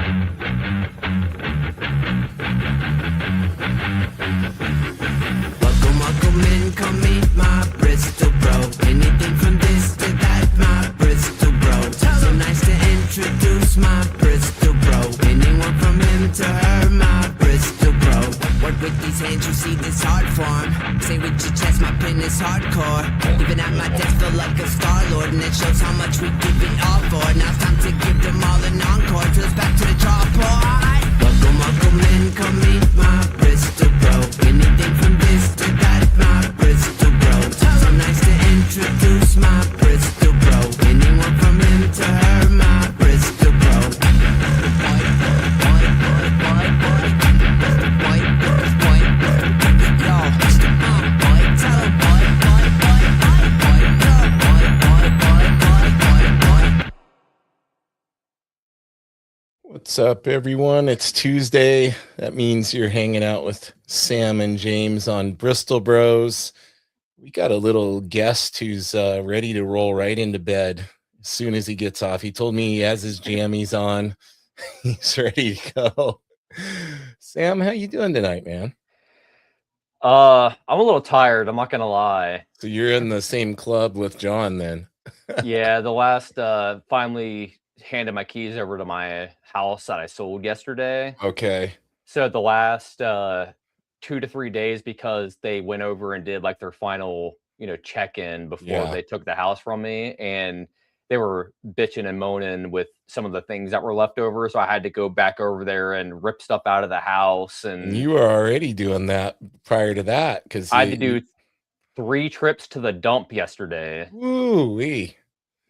Welcome in, come meet my Bristol bro. Anything from this to that, my Bristol bro. So nice to introduce my Bristol bro. Anyone from him to her, my Bristol bro. Work with these hands, you see this hard form. Say with your chest, my pen is hardcore. Even at my desk, feel like a star-lord. And it shows how much we give it all for. Now it's time to give them all an encore. Till it's back to the drawing. Welcome in, come meet my Bristol bro. Anything from this to that, my Bristol bro. So nice to introduce my Bristol bro. Anyone from him to her, my Bristol bro. What's up, everyone? It's Tuesday. That means you're hanging out with Sam and James on Bristol Bros. We got a little guest who's ready to roll right into bed as soon as he gets off. He told me he has his jammies on. He's ready to go. Sam, how you doing tonight, man? I'm a little tired. I'm not gonna lie. So you're in the same club with John then? Yeah, the last finally handed my keys over to my house that I sold yesterday. Okay. So the last 2 to 3 days, because they went over and did like their final, check-in before they took the house from me, and they were bitching and moaning with some of the things that were left over. So I had to go back over there and rip stuff out of the house. And you were already doing that prior to that because I had to do 3 trips to the dump yesterday. Woo-wee.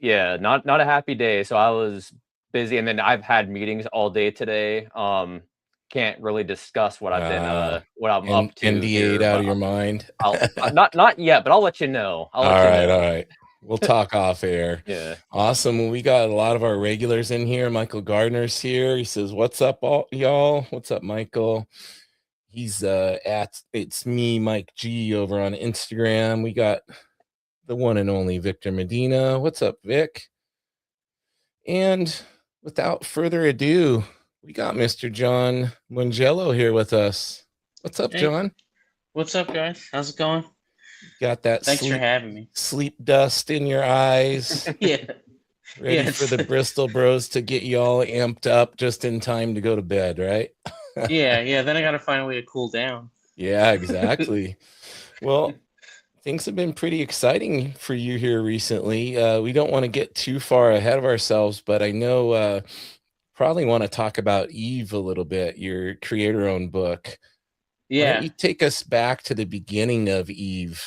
Yeah, not a happy day. So I was busy, and then I've had meetings all day today. Can't really discuss what I've been what I'm up to. NDA'd out of your mind. I'll not yet, but I'll let you know. All right. We'll talk off air. Yeah. Awesome. Well, we got a lot of our regulars in here. Michael Gardner's here. He says, "What's up, y'all? What's up, Michael?" He's at It's Me, Mike G, over on Instagram. We got the one and only Victor Medina. What's up, Vic? And without further ado, we got Mr. John Mungiello here with us. What's up, John? What's up, guys? How's it going? Got that Thanks for having me. Sleep dust in your eyes. Yeah. Ready for the Bristol Bros to get you all amped up just in time to go to bed, right? Yeah. Then I got to find a way to cool down. Yeah, exactly. Well, things have been pretty exciting for you here recently. We don't want to get too far ahead of ourselves, but I know probably want to talk about Eve a little bit, your creator-owned book. Yeah. Why don't you take us back to the beginning of Eve?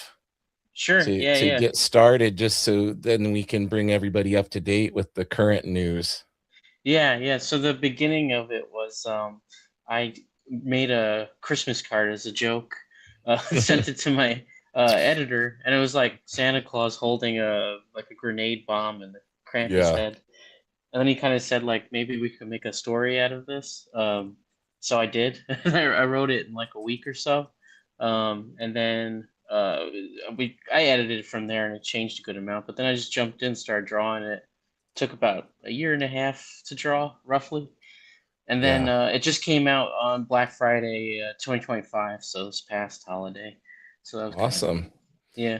Sure. To Yeah. get started, just so then we can bring everybody up to date with the current news. Yeah. So the beginning of it was I made a Christmas card as a joke, sent it to my editor, and it was like Santa Claus holding a grenade bomb in the Krampus head. And then he kind of said, like, maybe we could make a story out of this. So I did. I wrote it in like a week or so. And then I edited it from there, and it changed a good amount. But then I just jumped in, started drawing it. Took about a year and a half to draw, roughly. And then it just came out on Black Friday 2025, so this past holiday. So that was awesome. Cool.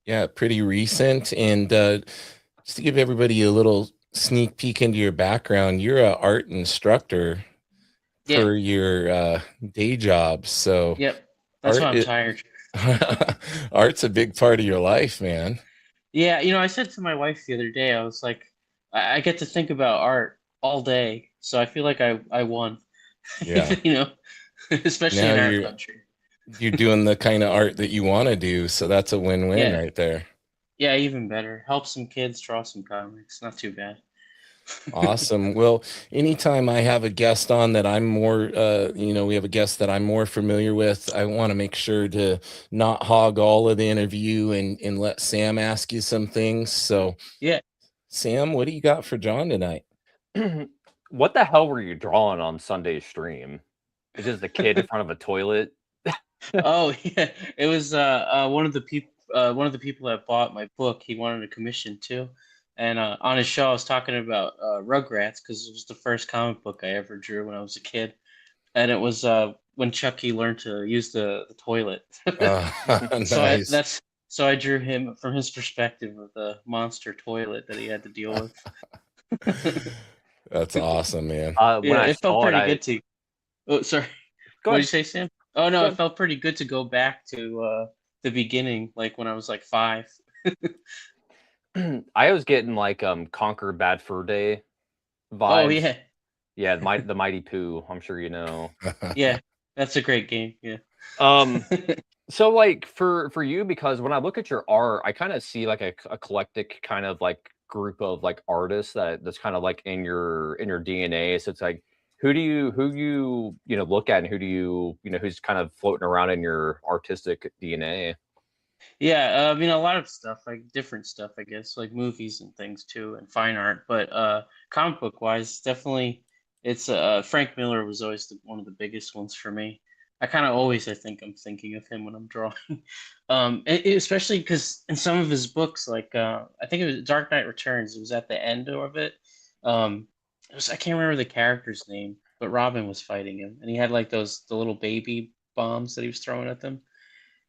Yeah, pretty recent. And just to give everybody a little sneak peek into your background, you're an art instructor for your day job. So that's why I'm tired. Art's a big part of your life, man. Yeah, I said to my wife the other day, I was like, I get to think about art all day, so I feel like I won. Yeah. Especially now in our country. You're doing the kind of art that you want to do, so that's a win-win right there. Yeah, even better. Help some kids draw some comics. Not too bad. Awesome. Well, anytime I have a guest on that I'm more, we have a guest that I'm more familiar with, I want to make sure to not hog all of the interview and let Sam ask you some things. So, Sam, what do you got for John tonight? What the hell were you drawing on Sunday's stream? It's just a kid in front of a toilet. Oh yeah, it was one of the people that bought my book. He wanted a commission too, And on his show, I was talking about Rugrats because it was the first comic book I ever drew when I was a kid, and it was when Chucky learned to use the toilet. Nice. So I drew him from his perspective of the monster toilet that he had to deal with. That's awesome, man. When Yeah, I it felt saw pretty it, good to. Oh, sorry. go What did ahead. you say, Sam? Oh no, Go it ahead. felt pretty good to go back to the beginning, like when I was like 5. I was getting like Conquer Bad Fur Day Oh vibes. yeah, Yeah, the Mighty Pooh. I'm sure you know. yeah, that's a great game. Yeah. Um, so like for you, because when I look at your art, I kind of see like a eclectic kind of like group of like artists that's kind of like in your DNA. So it's like who you look at, and who do you who's kind of floating around in your artistic DNA? Yeah, I mean a lot of stuff, like different stuff, I guess, like movies and things too, and fine art. But comic book wise, definitely, it's Frank Miller was always one of the biggest ones for me. I kind of always, I think, I'm thinking of him when I'm drawing, especially because in some of his books, like I think it was Dark Knight Returns, it was at the end of it. I can't remember the character's name, but Robin was fighting him, and he had like the little baby bombs that he was throwing at them,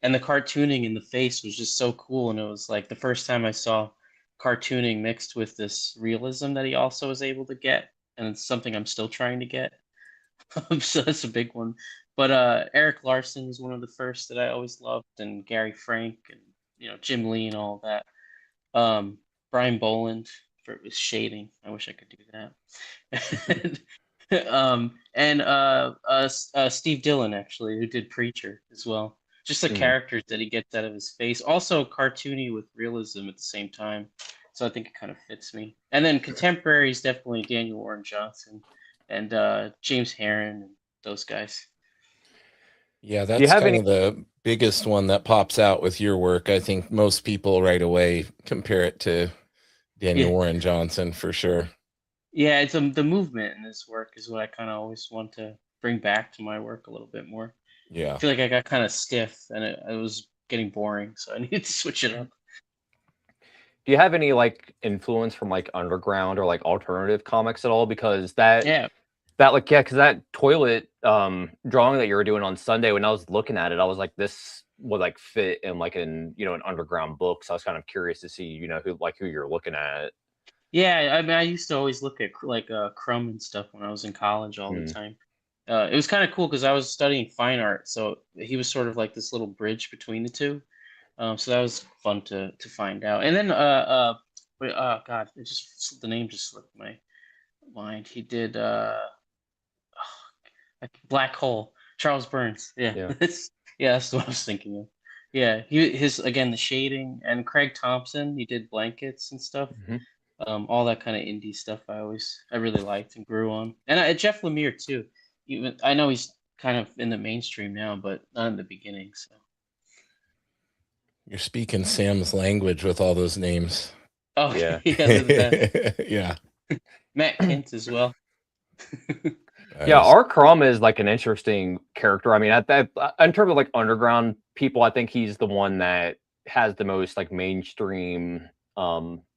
and the cartooning in the face was just so cool. And it was like the first time I saw cartooning mixed with this realism that he also was able to get, and it's something I'm still trying to get. So that's a big one. But Eric Larson was one of the first that I always loved, and Gary Frank, and Jim Lee and all that. Brian Boland for his shading. I wish I could do that. And Steve Dillon, actually, who did Preacher as well. Just the characters that he gets out of his face. Also cartoony with realism at the same time. So I think it kind of fits me. And then contemporaries, definitely Daniel Warren Johnson and James Herron and those guys. Yeah, Do you that's have kind any? of the biggest one that pops out with your work. I think most people right away compare it to Daniel Yeah. Warren Johnson for sure. Yeah, it's the movement in this work is what I kind of always want to bring back to my work a little bit more. Yeah. I feel like I got kind of stiff and it was getting boring, so I needed to switch it up. Do you have any like influence from like underground or like alternative comics at all? Because that because that toilet drawing that you were doing on Sunday, when I was looking at it, I was like, this would like fit in like an underground book. So I was kind of curious to see who you're looking at. Yeah, I mean, I used to always look at like Crumb and stuff when I was in college all the time. It was kind of cool because I was studying fine art, so he was sort of like this little bridge between the two. So that was fun to find out. And then God, the name just slipped my mind. He did Black Hole, Charles Burns. Yeah. That's what I was thinking of. Yeah, his again the shading, and Craig Thompson. He did blankets and stuff. All that kind of indie stuff. I really liked and grew on. And Jeff Lemire too. Even I know he's kind of in the mainstream now, but not in the beginning. So You're speaking Sam's language with all those names. oh Yeah. Yeah. Matt Kent as well. Yeah, R. Crumb is like an interesting character. I mean, in terms of like underground people, I think he's the one that has the most like mainstream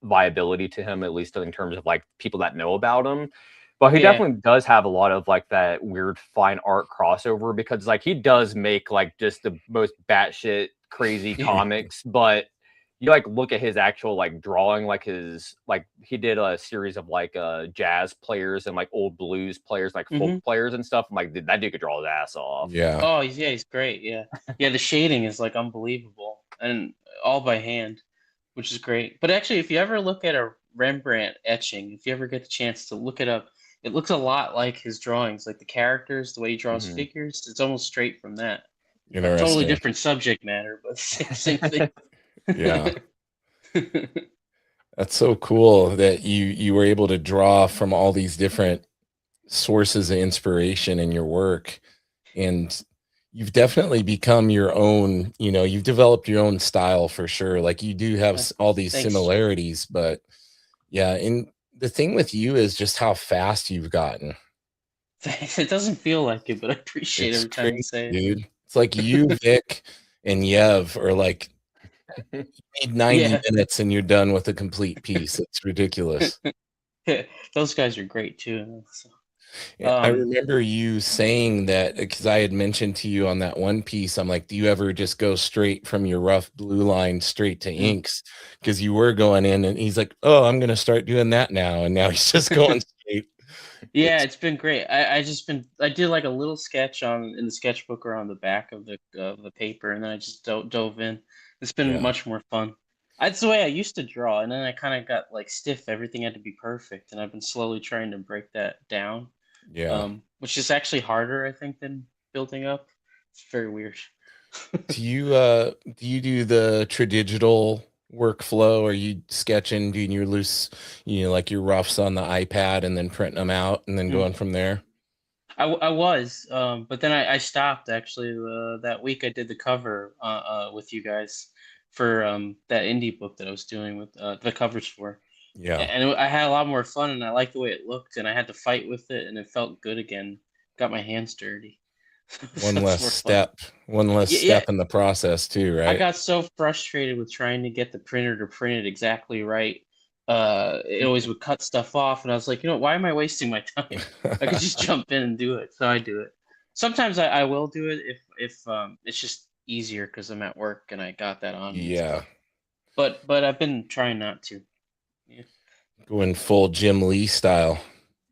viability to him, at least in terms of like people that know about him. But he definitely does have a lot of like that weird fine art crossover, because like he does make like just the most batshit crazy comics, but you like look at his actual like drawing, like he did a series of like jazz players and like old blues players, like folk players and stuff. I'm like, that dude could draw his ass off. Yeah. Oh yeah, he's great. Yeah. The shading is like unbelievable, and all by hand, which is great. But actually, if you ever look at a Rembrandt etching, if you ever get the chance to look it up, it looks a lot like his drawings, like the characters, the way he draws figures. It's almost straight from that. Totally different subject matter, but same thing. Yeah. That's so cool that you were able to draw from all these different sources of inspiration in your work, and you've definitely become your own, you've developed your own style for sure. Like you do have all these similarities, but yeah. And the thing with you is just how fast you've gotten. It doesn't feel like it, but I appreciate every time you say it. Dude. It's like you, Vic, and Yev are like You need 90 Yeah. minutes and you're done with a complete piece. It's ridiculous. Those guys are great too. So, Yeah, I remember you saying that because I had mentioned to you on that one piece, I'm like, do you ever just go straight from your rough blue line straight to inks? Because you were going in, and he's like, oh, I'm going to start doing that now. And now he's just going straight. yeah, it's been great. I did like a little sketch in the sketchbook or on the back of the paper, and then I just dove in. It's been Yeah. much more fun. That's the way I used to draw, and then I kind of got like stiff. Everything had to be perfect, and I've been slowly trying to break that down. Yeah. Which is actually harder, I think, than building up. It's very weird. Do you do the tradigital workflow? Are you sketching, doing your loose, like your roughs on the iPad and then printing them out and then going from there? I was, but then I stopped actually. That week I did the cover with you guys for that indie book that I was doing with the covers for. Yeah. And I had a lot more fun, and I liked the way it looked, and I had to fight with it, and it felt good again. Got my hands dirty. One So less it's more step, one less Yeah, step in the process too, I right? got so frustrated with trying to get the printer to print it exactly right. It always would cut stuff off, and I was like, why am I wasting my time? I could just jump in and do it. So I do it. Sometimes I will do it if it's just easier because I'm at work and I got that on me and Yeah. stuff. But I've been trying not to. Yeah. Going full Jim Lee style.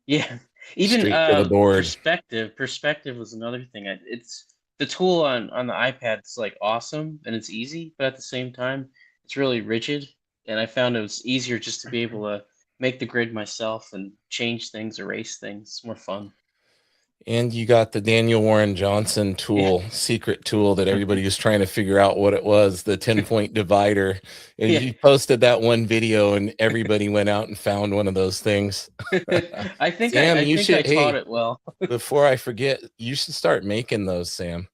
Yeah. Even Straight to the board. perspective was another thing. It's the tool on the iPad. It's like awesome and it's easy, but at the same time, it's really rigid. And I found it was easier just to be able to make the grid myself and change things, erase things. It's more fun. And you got the Daniel Warren Johnson tool, secret tool that everybody was trying to figure out what it was, the 10-point divider. And Yeah. you posted that one video and everybody went out and found one of those things. I think Sam, I taught it well. Before I forget, you should start making those, Sam.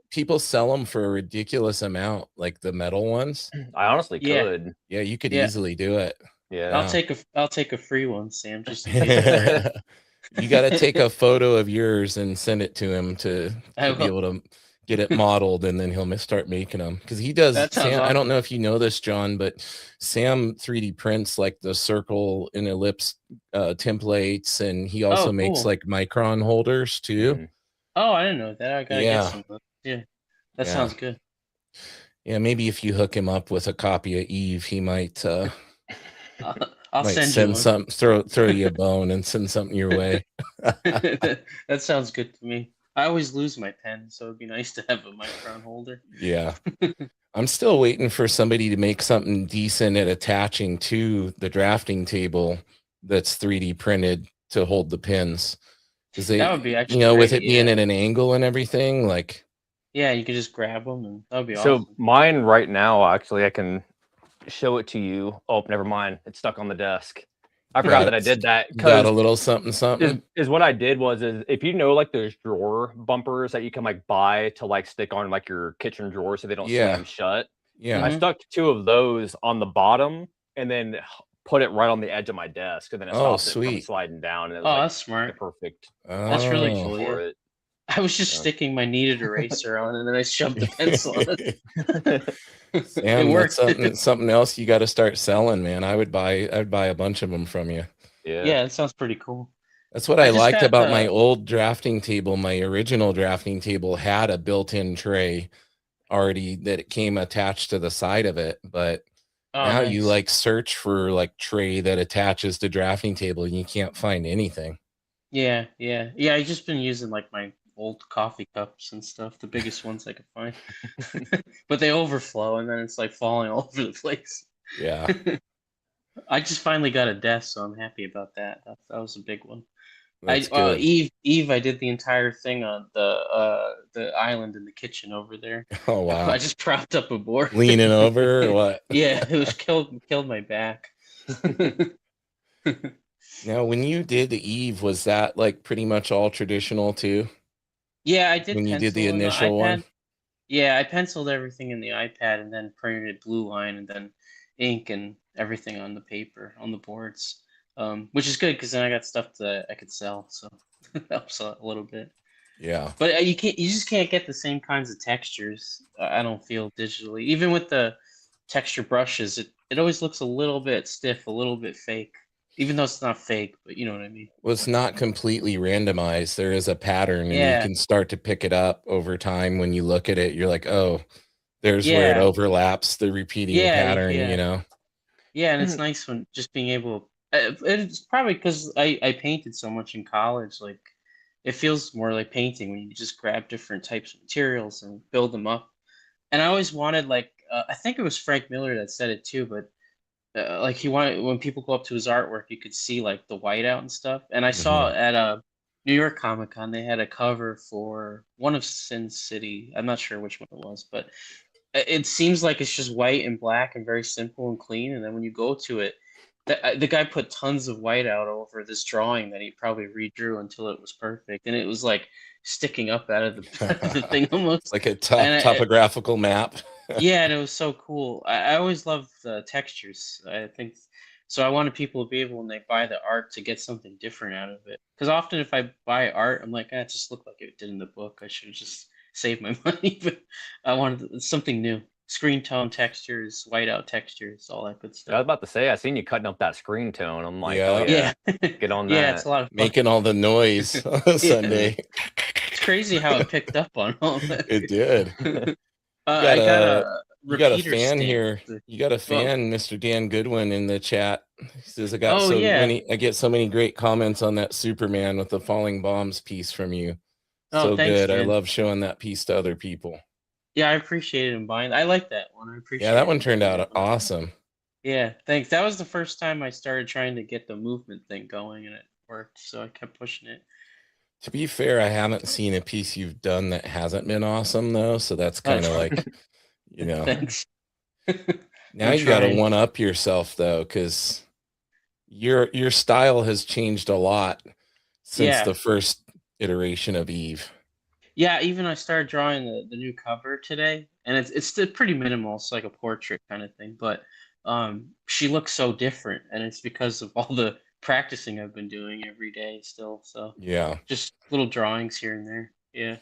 People sell them for a ridiculous amount, like the metal ones. I honestly could. Yeah, you could easily do it. Yeah. I'll take a free one, Sam. Just you got to take a photo of yours and send it to him to be able to get it modeled, and then he'll start making them because he does. Sam, awesome. I don't know if you know this, John, but Sam 3D prints like the circle and ellipse templates, and he also makes like micron holders too. Oh, I didn't know that. I gotta get some. Yeah, that sounds good. Yeah, maybe if you hook him up with a copy of Eve, he might. I'll might send you some throw you a bone and send something your way. That sounds good to me. I always lose my pen, so it'd be nice to have a micron holder. Yeah. I'm still waiting for somebody to make something decent at attaching to the drafting table that's 3D printed to hold the pins. Because that would be actually great, with it being at an angle and everything, like. Yeah, you could just grab them, and that would be awesome. So mine right now, actually, I can show it to you. Oh, never mind. It's stuck on the desk. I forgot that I did that. Got a little something. Is what I did was if you know like those drawer bumpers that you can like buy to like stick on like your kitchen drawer so they don't slam shut. Yeah. I stuck 2 of those on the bottom and then put it right on the edge of my desk, and then it stops it from sliding down. And it was, that's smart. Perfect. That's really cool for it. I was just sticking my kneaded eraser on, and then I shoved the pencil on it. Sam, it worked. Something else you got to start selling, man. I'd buy a bunch of them from you. Yeah, it sounds pretty cool. That's what I liked about my old drafting table. My original drafting table had a built-in tray already that it came attached to the side of it, but now you like search for like tray that attaches to drafting table and you can't find anything. Yeah. I just been using like my old coffee cups and stuff, the biggest ones I could find. But they overflow and then it's like falling all over the place. Yeah. I just finally got a desk, so I'm happy about that. That was a big one. Eve, I did the entire thing on the island in the kitchen over there. Oh wow! I just propped up a board, leaning over or what? Yeah, it was killed my back. Now, when you did the Eve, was that like pretty much all traditional too? Yeah, I did. When you did the initial one. Yeah, I penciled everything in the iPad and then printed blue line and then ink and everything on the paper on the boards. Which is good because then I got stuff that I could sell, so that helps a little bit. Yeah. But you just can't get the same kinds of textures. I don't feel digitally. Even with the texture brushes, it always looks a little bit stiff, a little bit fake. Even though it's not fake, but you know what I mean. Well, it's not completely randomized. There is a pattern, and you Yeah, can start to pick it up over time. When you look at it, you're like, oh, there's where it yeah, overlaps the repeating yeah, pattern, yeah, yeah. And it's Mhm. nice when just being able. It's probably because I painted so much in college. Like it feels more like painting when you just grab different types of materials and build them up. And I always wanted like I think it was Frank Miller that said it too, but like he wanted when people go up to his artwork, you could see like the whiteout and stuff. And I saw Mhm. at a New York Comic Con they had a cover for one of Sin City. I'm not sure which one it was, but it seems like it's just white and black and very simple and clean. And then when you go to it, the guy put tons of whiteout over this drawing that he probably redrew until it was perfect, and it was like sticking up out of the the thing almost. Like a And topographical map. yeah, and it was so cool. I always love the textures. I think so. I wanted people to be able when they buy the art to get something different out of it. Because often if I buy art, I'm like, it just looked like it did in the book. I should have just saved my money. But I wanted something new. Screen tone textures, whiteout textures, all that good I was stuff. about to say, I seen you cutting up that screen tone. I'm like, oh Yeah. yeah, Yeah, get on yeah, it's that. a lot of fun. Making all the noise on Yeah, Sunday. it's crazy how it picked up on all that. It did. I got a You got a repeater fan stamp. here. You got a Well, fan, Mr. Dan Goodwin, in the chat. He says, oh yeah. I get so many great comments on that Superman with the falling bombs piece from you. Oh, So thanks, good. I man. love showing that piece to other people. Yeah, I appreciate him buying. I like that one. I appreciate Yeah, that one him turned buying out that one. awesome. Yeah, thanks. That was the first time I started trying to get the movement thing going, and it worked. So I kept pushing it. To be fair, I haven't seen a piece you've done that hasn't been awesome though. So that's kind of like, Thanks. now I'm you got to trying. one up yourself though, because your style has changed a lot since Yeah, the first iteration of Eve. yeah. Even I started drawing the new cover today, and it's still pretty minimal. It's like a portrait kind of thing, but she looks so different, and it's because of all the practicing I've been doing every day still. So Yeah. just little drawings here and there. Yeah.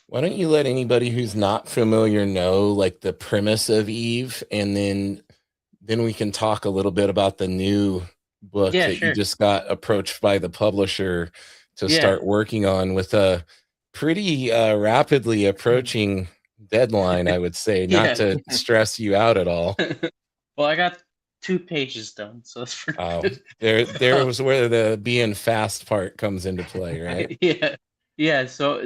Why don't you let anybody who's not familiar know like the premise of Eve, and then we can talk a little bit about the new book Yeah, that you sure. just got approached by the publisher to Yeah. start working on with a pretty rapidly approaching deadline, I would say, not Yeah. to stress you out at all. Well, I got 2 pages done, so that's pretty good. There was where the being fast part comes into play, right? Yeah. Yeah, so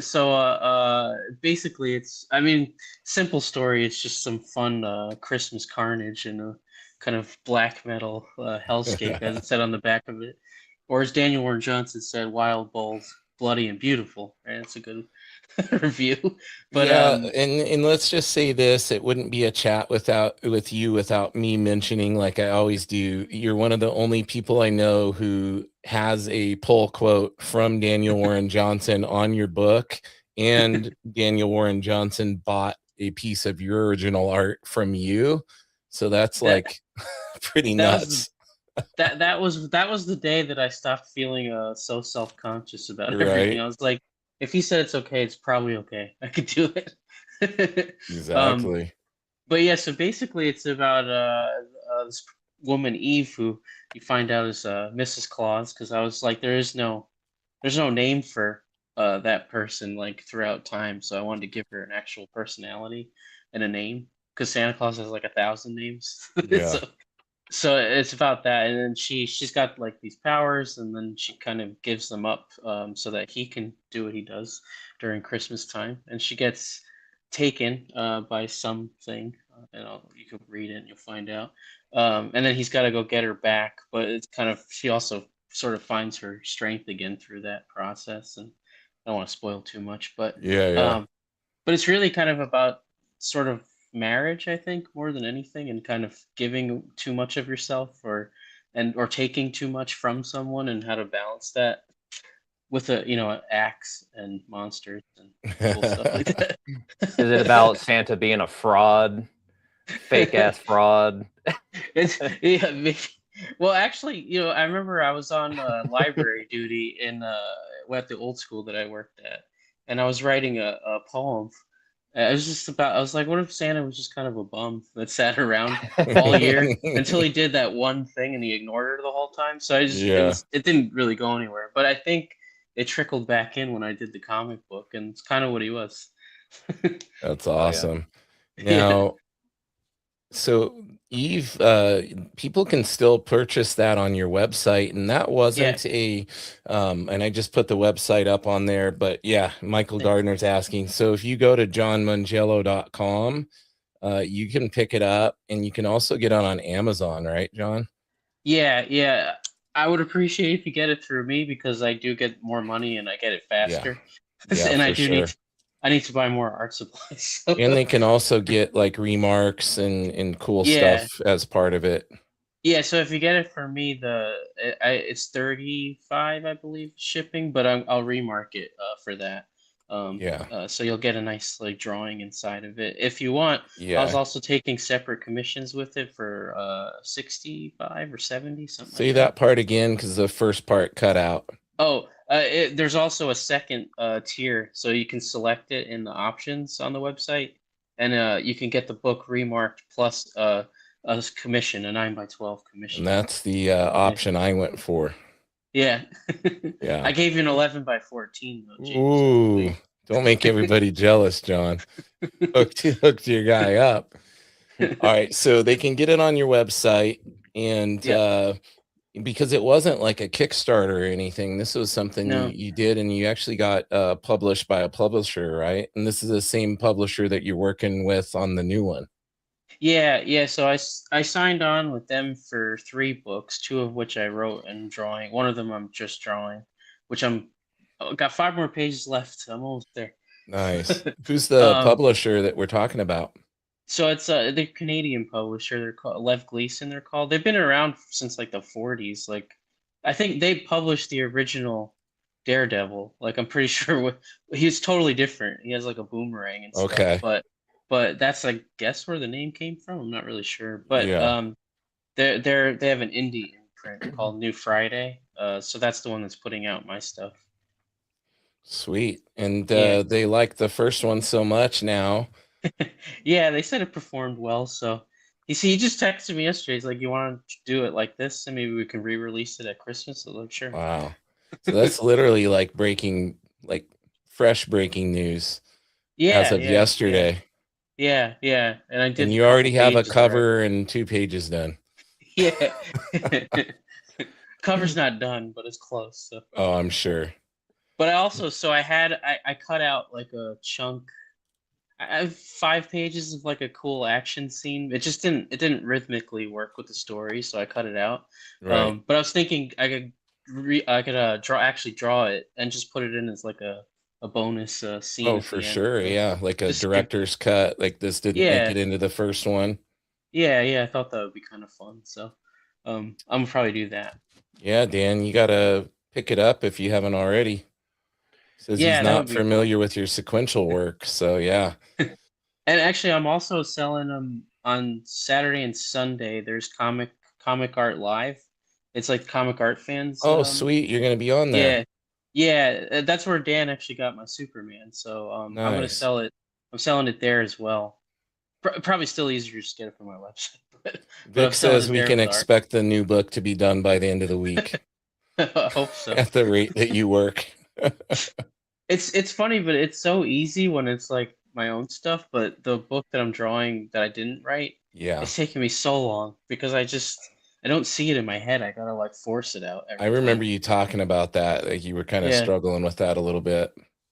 basically I mean, simple story, it's just some fun Christmas carnage and a kind of black metal hellscape as it said on the back of it. Or as Daniel Warren Johnson said, wild, bold, bloody and beautiful. Right? That's a good review. But Yeah, and let's just say this, it wouldn't be a chat with you without me mentioning, like I always do, you're one of the only people I know who has a pull quote from Daniel Warren Johnson on your book, and Daniel Warren Johnson bought a piece of your original art from you. So that's that like pretty that was nuts. that was the day that I stopped feeling so self-conscious about everything. Right? I was like, if he said it's okay, it's probably okay. I could do it. um, Exactly. but yeah, so basically, it's about this woman Eve who you find out is Mrs. Claus, because I was like, there's no name for that person like throughout time, so I wanted to give her an actual personality and a name because Santa Claus has like 1,000 names. Yeah. so so it's about that, and then she's got like these powers, and then she kind of gives them up so that he can do what he does during Christmas time, and she gets taken by something, you can read it and you'll find out, and then he's got to go get her back, but it's kind of she also sort of finds her strength again through that process, and I don't want to spoil too much, Yeah. but it's really kind of about sort of marriage, I think, more than anything, and kind of giving too much of yourself or taking too much from someone, and how to balance that with an axe and monsters and cool stuff like that. Is it about Santa being a fraud, fake ass fraud? It's yeah, maybe. Well, actually, I remember I was on library duty at the old school that I worked at, and I was writing a poem. It was just about. I was like, what if Santa was just kind of a bum that sat around all year until he did that one thing and he ignored her the whole time. So Yeah, it didn't really go anywhere. But I think it trickled back in when I did the comic book, and it's kind of what he was. that's Oh yeah. awesome. Yeah. Now, so Eve, people can still purchase that on your website, and that Yeah. wasn't and I just put the website up on there, but yeah, Michael Thanks. Gardner's asking. So if you go to johnmungiello.com, you can pick it up, and you can also get it on Amazon, right, John? Yeah. I would appreciate if you get it through me because I do get more money and I get it Yeah, faster. yeah, And for sure. I need to buy more art supplies. So, And they can also get like remarks and cool stuff yeah. as part of it. Yeah, so if you get it from me, it's 35, I believe, shipping, but I'll remark it for that. Yeah, So you'll get a nice like drawing inside of it. If you want, I was yeah. also taking separate commissions with it for 65 or 70, something Say like that. that part again because the first part cut out. Oh, there's also a second tier, so you can select it in the options on the website, and you can get the book remarked plus a commission, a 9 by 12 And commission. that's the Yeah. option I went for. Yeah. Yeah. I gave you an 11 by 14 though, James. Ooh, don't make everybody jealous, John. Hooked your guy up. All right, so they can get it on your website, and Yeah. because it wasn't like a Kickstarter or anything, this was something No. you did, and you actually got published by a publisher, right? And this is the same publisher that you're working with on the new one. Yeah. So I signed on with them for 3 books, 2 of which I wrote and drawing. One of them I'm just drawing, which got 5 more pages left. I'm almost there. Nice. Who's the publisher that we're talking about? So it's the Canadian publisher. They're called Lev Gleason. They're called. They've been around since like the 40s. Like I think they published the original Daredevil. Like I'm pretty sure he's totally different. He has like a boomerang and stuff. Okay. But that's I guess where the name came from. I'm not really sure. But Yeah. they have an indie imprint called New Friday. So that's the one that's putting out my stuff. Sweet. And Yeah. they like the first one so much now. Yeah, they said it performed well. So you see, he just texted me yesterday. He's like, "You want to do it like this, and maybe we can re-release it at Christmas?" So like, sure. Wow. So that's literally like fresh breaking news as of yesterday. Yeah. And I did. And a you couple already have a pages already. cover and 2 pages done. Yeah. Cover's not done, but it's close. So. Oh, I'm sure. But I cut out like a chunk. I have 5 pages of like a cool action scene. It didn't rhythmically work with the story, so I cut it out. Right. But I was thinking I could draw it and just put it in as like a bonus scene. Oh, at for the end. sure. Yeah. Like a Just director's cut. Like this didn't make it into the first one. Yeah, I thought that would be kind of fun. So I'm gonna probably do that. Yeah, Dan, you gotta pick it up if you haven't already. Says Yeah, he's that not would be familiar with your sequential work. So yeah. And actually, I'm also selling them on Saturday and Sunday. There's comic art live. It's like comic art fans. Oh, sweet. You're gonna be on there. Yeah. That's where Dan actually got my Superman. So I'm gonna Nice. sell it. I'm selling it there as well. Probably still easier to just get it from my website. But Vic says we can expect the new book to be done by the end of the week. I hope so. At the rate that you work. It's funny, but it's so easy when it's like my own stuff. But the book that I'm drawing that I didn't write, Yeah, it's taking me so long because I don't see it in my head. I gotta like force it out. I remember you talking about that. Like you were kind of struggling with that a little bit.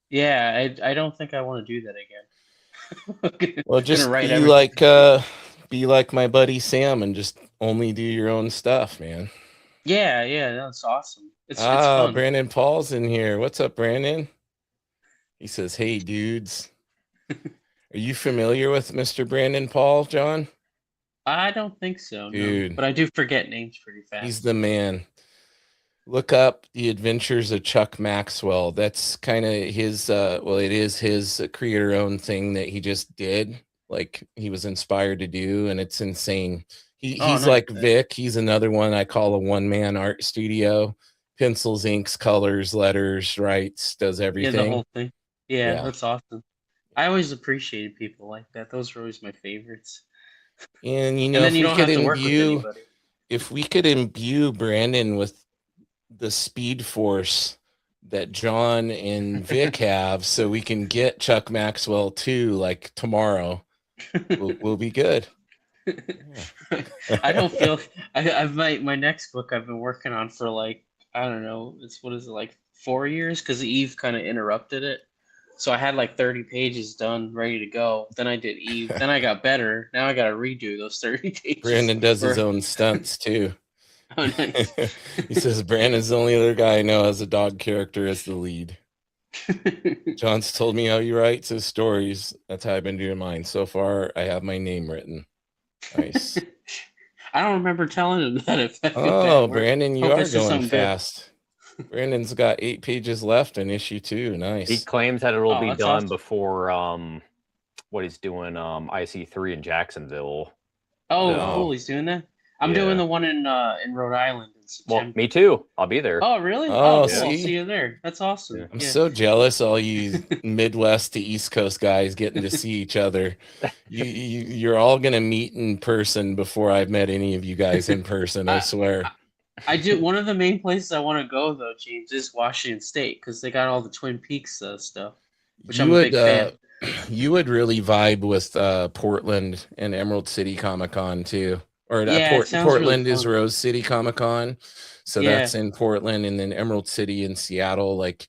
Yeah, I don't think I want to do that again. Well, just be like my buddy Sam and just only do your own stuff, man. Yeah, that's awesome. It's fun. Brandon Paul's in here. What's up, Brandon? He says, "Hey, dudes." Are you familiar with Mr. Brandon Paul, John? I don't think so, dude. No. But I do forget names pretty fast. He's the man. Look up The Adventures of Chuck Maxwell. That's kind of his it is his creator-owned thing that he just did. Like he was inspired to do, and it's insane. He's nice. Like Vic. He's another one I call a one-man art studio. Pencils, inks, colors, letters, writes, does everything. Yeah, the whole thing. Yeah, Yeah. that's awesome. I always appreciated people like that. Those were always my favorites. And And then you don't have to work with anybody. if we could imbue Brandon with the speed force that John and Vic have, so we can get Chuck Maxwell too, like tomorrow, we'll be good. Yeah. I don't feel I've my next book I've been working on for like, I don't know, it's what is it, like 4 years, because Eve kind of interrupted it. So I had like 30 pages done, ready to go. Then I did Eve. Then I got better. Now I got to redo those 30 pages. Brandon does his own stunts too. Oh, nice. He says Brandon's the only other guy I know has a dog character as the lead. John's told me how he writes his stories. That's how I've been doing mine. So far, I have my name written. Nice. I don't remember telling him that. If I feel Oh, bad. Brandon, you Hope are this is going something good. fast. Brandon's got 8 pages left in issue 2. Nice. He claims that it'll be that's done awesome. before what he's doing IC3 in Jacksonville. Oh, No. cool. He's doing that. I'm Yeah. doing the one in Rhode Island in September. Well, me too. I'll be there. Oh, really? Oh, cool. see? I'll see you there. That's awesome. Yeah. I'm Yeah. so jealous, all you Midwest to East Coast guys getting to see each other. You're all gonna meet in person before I've met any of you guys in person. I swear. I do. One of the main places I want to go though, James, is Washington State, because they got all the Twin Peaks stuff, which I'm a big fan. You would really vibe with Portland and Emerald City Comic Con too. Or Yeah, it sounds Portland really is fun. Rose City Comic Con, so Yeah. that's in Portland, and then Emerald City in Seattle. Like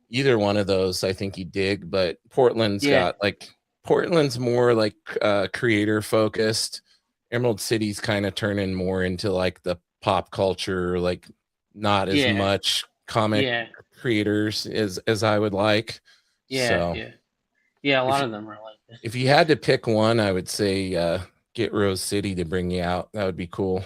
either one of those, I think you dig. But Portland's got like Portland's more like creator focused. Emerald City's kind of turning more into like the pop culture, like not as much comic creators as I would like. Yeah, a lot of them are like that. If you had to pick one, I would say get Rose City to bring you out. That would be cool.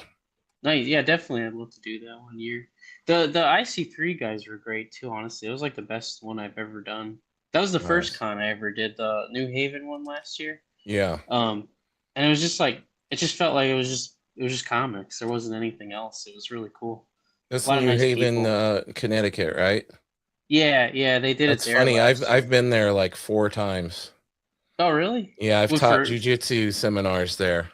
Nice. Yeah, definitely. I'd love to do that one year. The IC3 guys were great too, honestly. It was like the best one I've ever done. That was the first con I ever did, the New Haven one last year. Yeah. And it was just like, it just felt like it was just comics. There wasn't anything else. It was really cool. That's New Haven, Connecticut, right? Yeah, they did That's it there. funny. I've been there like 4 times. Oh, really? Yeah, I've taught jujitsu seminars there.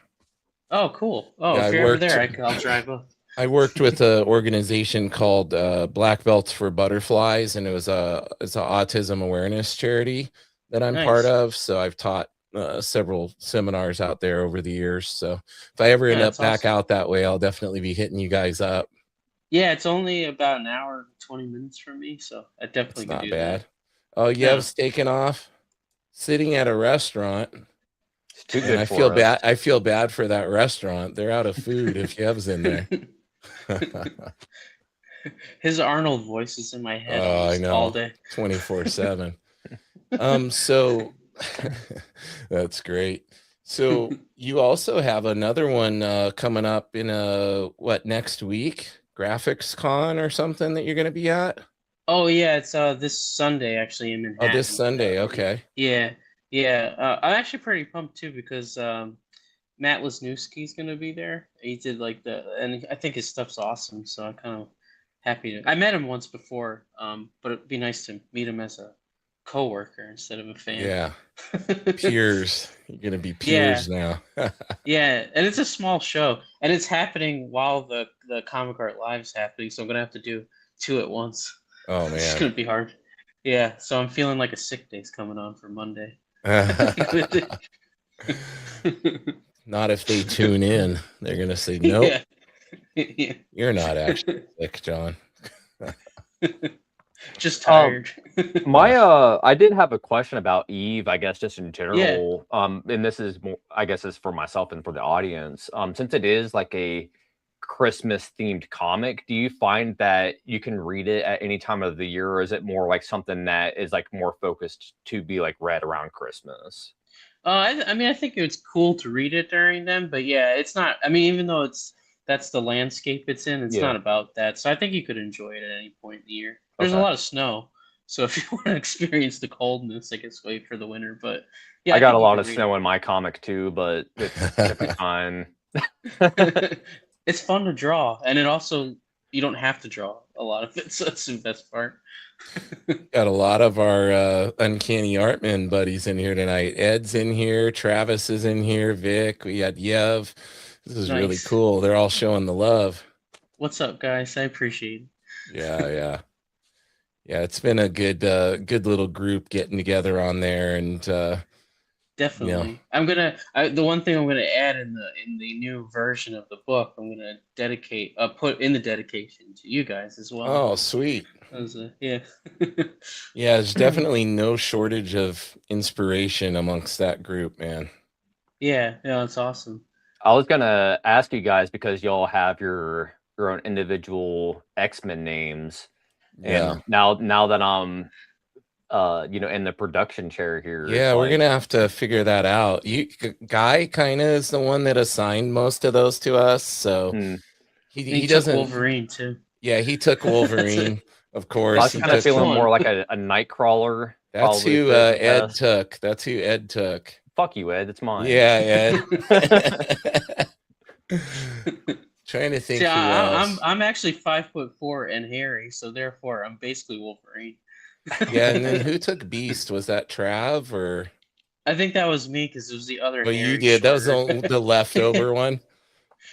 Oh, cool. Oh, Yeah, if you're ever there, I'll drive up. I worked with an organization called Black Belts for Butterflies, and it's an autism awareness charity that I'm part of. So I've taught several seminars out there over the years. So if I ever end up back out that way, I'll definitely be hitting you guys up. Yeah, it's only about an hour and 20 minutes from me, so I definitely can do that. Oh, you have taken off sitting at a restaurant. It's too good. I feel bad. I feel bad for that restaurant. They're out of food if Yev's in there. His Arnold voice is in my head I know. all day. 24/7. So that's great. So you also have another one coming up in next week? Graphics Con or something that you're going to be at? Oh yeah, it's this Sunday actually in Manhattan. Oh, this Sunday, okay. Yeah. I'm actually pretty pumped too, because Matt Wisniewski's gonna be there. He did like and I think his stuff's awesome. So I'm kind of happy to. I met him once before, but it'd be nice to meet him as a coworker instead of a fan. Yeah, peers. You're gonna be peers now. Yeah, and it's a small show, and it's happening while the Comic Art Live's happening. So I'm gonna have to do 2 at once. Oh man, it's gonna be hard. Yeah, so I'm feeling like a sick day's coming on for Monday. Not if they tune in. They're gonna say nope. Yeah. You're not actually sick, John. Just tired. I did have a question about Eve, I guess, just in general. And this is more, I guess, is for myself and for the audience. Since it is like a Christmas themed comic, do you find that you can read it at any time of the year, or is it more like something that is like more focused to be like read around Christmas? I mean, I think it's cool to read it during them, but yeah, it's not. I mean, even though that's the landscape it's in, it's not about that. So I think you could enjoy it at any point in the year. There's a lot of snow, so if you want to experience the coldness, I guess wait for the winter. But yeah, I got a lot of snow in my comic too, but it's fine. It's fun to draw, and it also, you don't have to draw a lot of it, so that's the best part. Got a lot of our Uncanny Artman buddies in here tonight. Ed's in here. Travis is in here. Vic. We got Yev. This is really Nice. cool. They're all showing the love. What's up, guys? I appreciate it. Yeah. It's been a good little group getting together on there, and Definitely. The one thing I'm gonna add in the new version of the book, I'm gonna put in the dedication to you guys as well. Oh, sweet. Yeah. Yeah, there's definitely no shortage of inspiration amongst that group, man. Yeah, it's awesome. I was gonna ask you guys, because y'all have your own individual X-Men names, Yeah. and now that I'm in the production chair here, Yeah, we're gonna have to figure that out. Guy kind of is the one that assigned most of those to us, so he took doesn't. Wolverine too. Yeah, he took Wolverine, of course. I was kind of feeling more like a Nightcrawler. That's who Ed took. That's who Ed took. Fuck you, Ed. It's mine. Yeah, Ed. Trying to think. See, I'm actually 5'4" and hairy, so therefore I'm basically Wolverine. Yeah, and then who took Beast? Was that Trav or? I think that was me, because it was the other. Well, you did. That was the leftover one.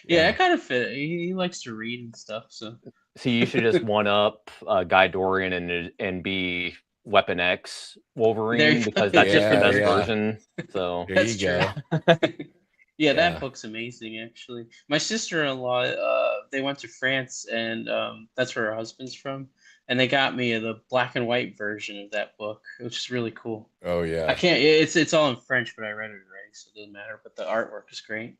Yeah, it kind of fit. He likes to read and stuff, so. So you should just one up Guy Dorian and be Weapon X Wolverine, because that's just the best version. So there you go. Yeah, that book's amazing, actually. My sister-in-law, they went to France, and that's where her husband's from, and they got me the black and white version of that book, which is really cool. Oh yeah. I can't. It's all in French, but I read it already, so it doesn't matter. But the artwork is great.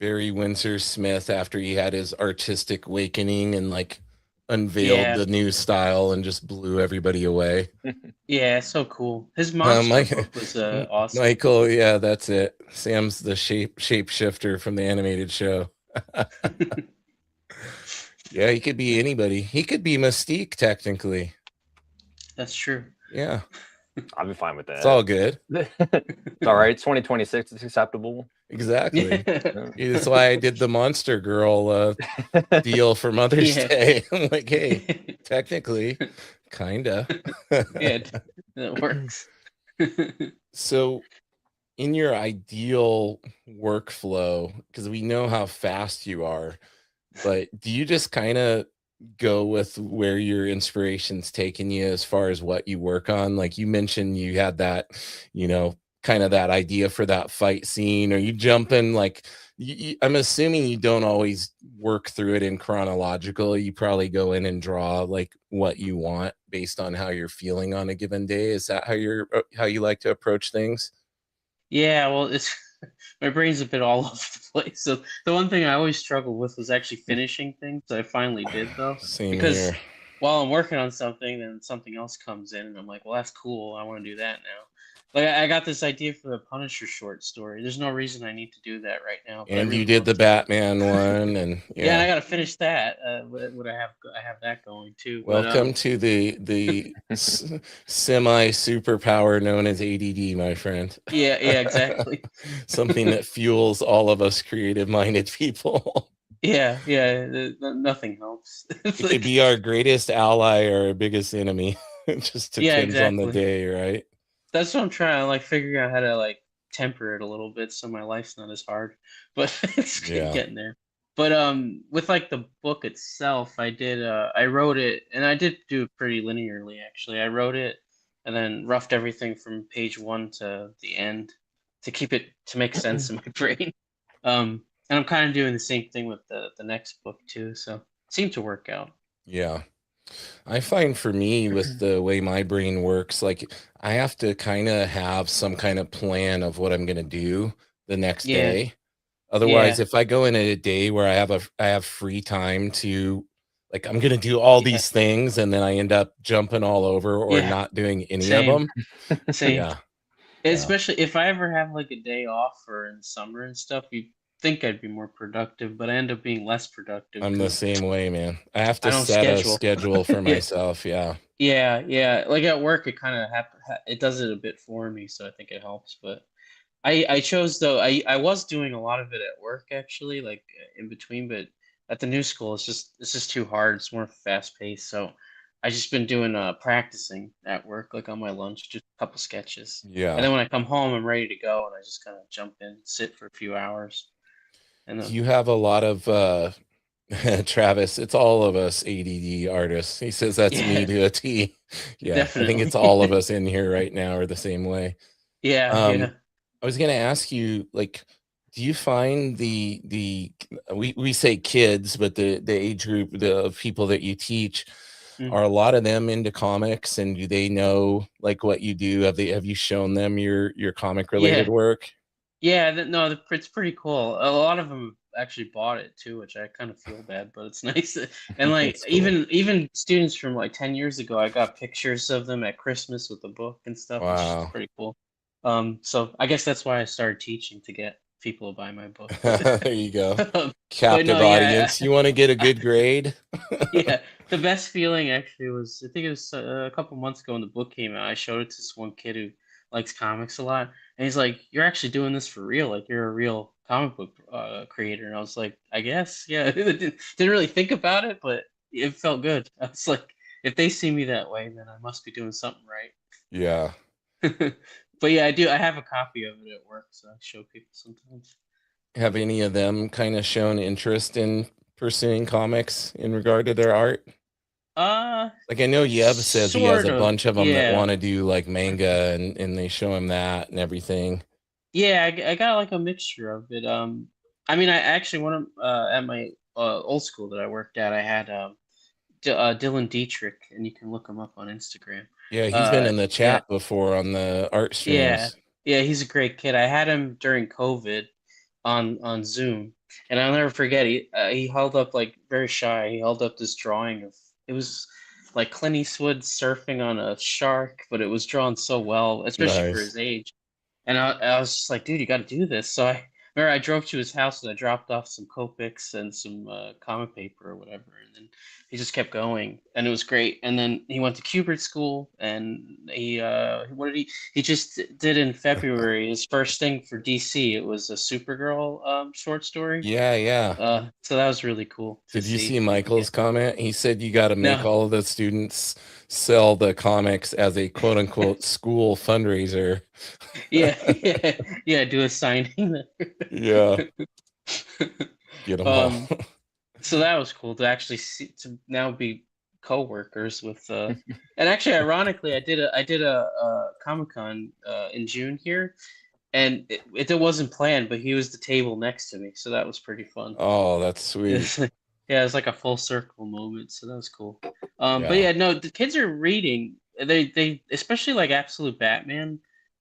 Barry Windsor Smith, after he had his artistic awakening and like unveiled the new style and just blew everybody away. Yeah, so cool. His monster book was awesome. Michael, yeah, that's it. Sam's the shapeshifter from the animated show. Yeah, he could be anybody. He could be Mystique, technically. That's true. Yeah. I'll be fine with that. It's all good. It's all right. It's 2026. It's acceptable. Exactly. That's why I did the Monster Girl deal for Mother's Day. I'm like, hey, technically, kinda. Yeah, that works. So, in your ideal workflow, because we know how fast you are, but do you just kind of go with where your inspiration's taking you as far as what you work on? Like you mentioned, you had that, kind of that idea for that fight scene, or you jump in like I'm assuming you don't always work through it in chronological. You probably go in and draw like what you want based on how you're feeling on a given day. Is that how you like to approach things? Yeah, well, it's my brain's a bit all over the place. So the one thing I always struggled with was actually finishing things. I finally did, though. Same because here. While I'm working on something, then something else comes in, and I'm like, well, that's cool. I want to do that now. Like I got this idea for the Punisher short story. There's no reason I need to do that right now. And you did the Batman one, and and I got to finish that. What I have that going too. Welcome to the semi superpower known as ADD, my friend. Yeah, exactly. Something that fuels all of us creative minded people. Yeah, nothing helps. It could be our greatest ally or our biggest enemy. It just depends on the day, right? That's what I'm trying to figuring out how to temper it a little bit so my life's not as hard. But it's getting there. But with the book itself, I wrote it, and I did do it pretty linearly actually. I wrote it and then roughed everything from page 1 to the end to keep it to make sense in my brain. And I'm kind of doing the same thing with the next book too, so it seemed to work out. Yeah. I find for me, with the way my brain works, I have to kind of have some kind of plan of what I'm going to do the next day. Otherwise, if I go in a day where I have free time to I'm going to do all these things, and then I end up jumping all over or not doing any of them. Same. Yeah. Especially if I ever have a day off or in summer and stuff, you think I'd be more productive, but I end up being less productive. I'm the same way, man. I have to set a schedule for myself. Yeah. At work, it kind of it does it a bit for me, so I think it helps. But I chose though. I was doing a lot of it at work actually, in between. But at the new school, it's just too hard. It's more fast paced. So I just been doing practicing at work, like on my lunch, just a couple sketches. And Yeah. then when I come home, I'm ready to go, and I just kind of jump in, sit for a few hours, and then You have a lot of Travis, it's all of us ADD artists. He says that's me yeah, to a T. Yeah, I think it's all of definitely. us in here right now are the same way. Yeah, yeah. I was gonna ask you, like, do you find we say kids, but the age group, the people that you teach, Mm. are a lot of them into comics, and do they know like what you do? Have you shown them your comic related Yeah, work? yeah. No, it's pretty cool. A lot of them actually bought it too, which I kind of feel bad, but it's nice. And like That's cool. even students from like 10 years ago, I got pictures of them at Christmas with the book and stuff, which is Wow. pretty cool. So I guess that's why I started teaching, to get people to buy my book. There you go. But Captive no, yeah, audience. You want to get a good grade? yeah. The best feeling actually was, I think it was a couple months ago when the book came out. I showed it to this one kid who likes comics a lot, and he's like, "You're actually doing this for real? Like you're a real comic book creator?" And I was like, "I guess, yeah." Didn't really think about it, but it felt good. I was like, "If they see me that way, then I must be doing something Yeah. right." But yeah, I do. I have a copy of it at work, so I show people sometimes. Have any of them kind of shown interest in pursuing comics in regard to their art? Uh, Like I know Yeb says he has sort a of. bunch of them that Yeah. want to do like manga, and they show him that and everything. Yeah, I got like a mixture of it. I mean, I actually one of at my old school that I worked at, I had Dylan Dietrich, and you can look him up on Instagram. Yeah, he's been in the Yeah, chat before on the art yeah, streams. yeah. He's a great kid. I had him during COVID on Zoom, and I'll never forget. He held up, like very shy. He held up this drawing of, it was like Clint Eastwood surfing on a shark, but it was drawn so well, especially for Nice. his age. And I was just like, dude, you got to do this. So I remember I drove to his house and I dropped off some Copics and some comic paper or whatever. And then he just kept going, and it was great. And then he went to Kubert School, and what did he just did in February, his first thing for DC. It was a Supergirl short story. Yeah, yeah. So that was really cool to Did you see. see Michael's comment? He said you got to make No, all of the students sell the comics as a quote unquote school fundraiser. yeah, yeah, yeah, do a signing. Yeah, get them all. um, so that was cool to actually see, to now be co-workers with and actually ironically I did a Comic-Con in June here, and it wasn't planned, but he was the table next to me, so that was pretty fun. Oh, that's sweet. Yeah, it's like a full circle moment, so that was cool. But Yeah. yeah, no, the kids are reading. They especially like Absolute Batman.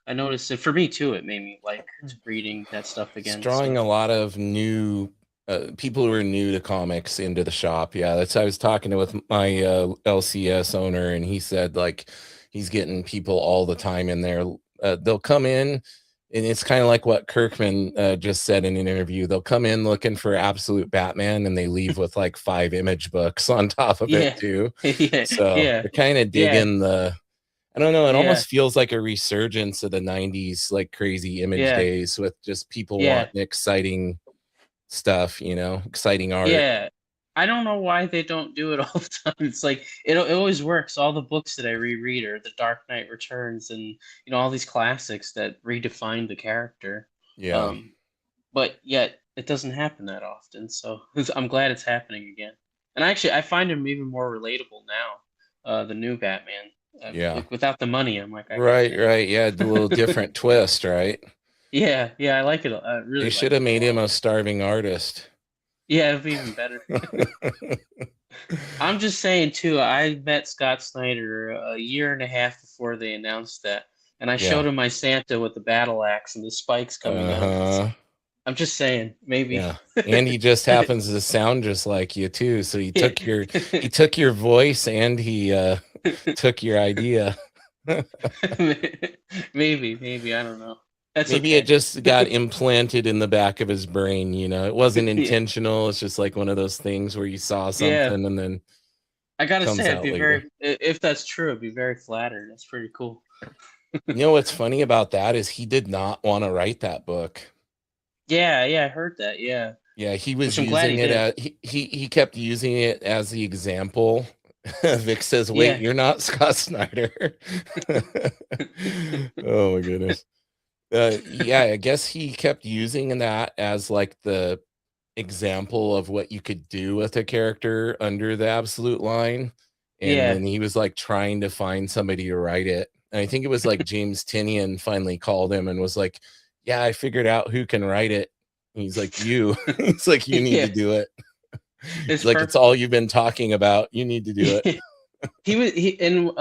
I noticed it, for me too. It made me like reading that stuff It's again. drawing a lot of new people who are new to comics into the shop. Yeah, that's I was talking with my LCS owner, and he said like he's getting people all the time in there. They'll come in, and it's kind of like what Kirkman just said in an interview. They'll come in looking for Absolute Batman, and they leave with like 5 image books on top of it Yeah, too. yeah, So yeah, they're kind of yeah, digging the. I don't know. It yeah, almost feels like a resurgence of the '90s, like crazy image yeah, days, with just people yeah, wanting exciting stuff, exciting art. yeah. I don't know why they don't do it all the time. It's like it always works. All the books that I reread are The Dark Knight Returns, and all these classics that redefine the character. Yeah. Um, but yet it doesn't happen that often. So I'm glad it's happening again. And actually, I find him even more relatable now. The new Batman, Yeah. like, without the money, I'm like, I get Right, it. right. Yeah, do a little different twist, right? Yeah, yeah, I like it. I They really should like have it a made him lot. a starving artist. Yeah, it'd be even better. I'm just saying too. I met Scott Snyder a year and a half before they announced that, and I Yeah. showed him my Santa with the battle axe and the spikes coming out. Uh-huh. I'm just saying, maybe. Yeah. And he just happens to sound just like you too. So he took your voice, and he took your idea. Maybe I don't know. That's Maybe okay. it just got implanted in the back of his brain, It wasn't Yeah, intentional. It's just like one of those things where you saw yeah. something and then I gotta comes say, I'd out be later. if that's true, I'd be very flattered. That's pretty cool. You know what's funny about that is he did not want to write that book. Yeah, yeah, I heard that. Yeah, Yeah, he was which I'm glad he using it did. as he kept using it as the example Vic says, "Wait, Yeah. you're not Scott Snyder." Oh my goodness. Yeah, I guess he kept using that as like the example of what you could do with a character under the absolute line. And Yeah. then he was like trying to find somebody to write it. And I think it was like James Tinian finally called him and was like, "Yeah, I figured out who can write it." And he's like, "You." He's like, "You need to Yeah. do it." It's He's like, "It's all you've been talking about. You need to do it." perfect. He in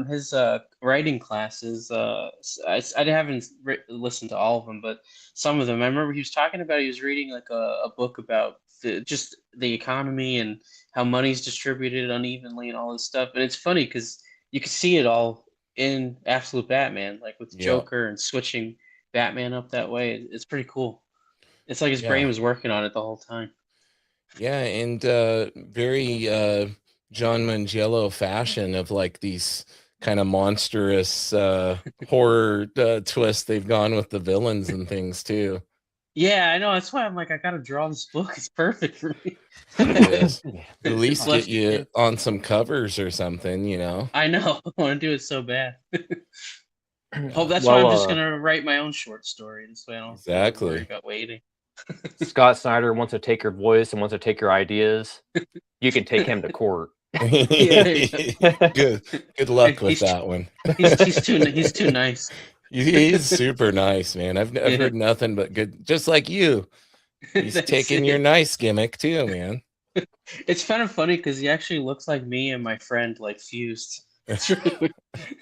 his writing classes. I haven't listened to all of them, but some of them. I remember he was talking about. He was reading like a book about just the economy and how money's distributed unevenly and all this stuff. And it's funny because you can see it all in Absolute Batman, like with Yeah. Joker and switching Batman up that way. It's pretty cool. It's like his Yeah. brain was working on it the whole time. Yeah, and very John Mungiello fashion of like these kind of monstrous horror twists they've gone with the villains and things too. Yeah, I know. That's why I'm like, I gotta draw this book. It's perfect for me. Yes. At least Bless get you on some covers or something, you know. I know. I want to do it so bad. That's why I'm just gonna write my own short story. This way I don't have to Exactly. worry about waiting. Scott Snyder wants to take your voice and wants to take your ideas. You can take him to court. Good luck with that one. He's too nice. He's super nice, man. I've heard nothing but good, just like you. He's taking your nice gimmick too, man. It's kind of funny because he actually looks like me and my friend like fused. It's really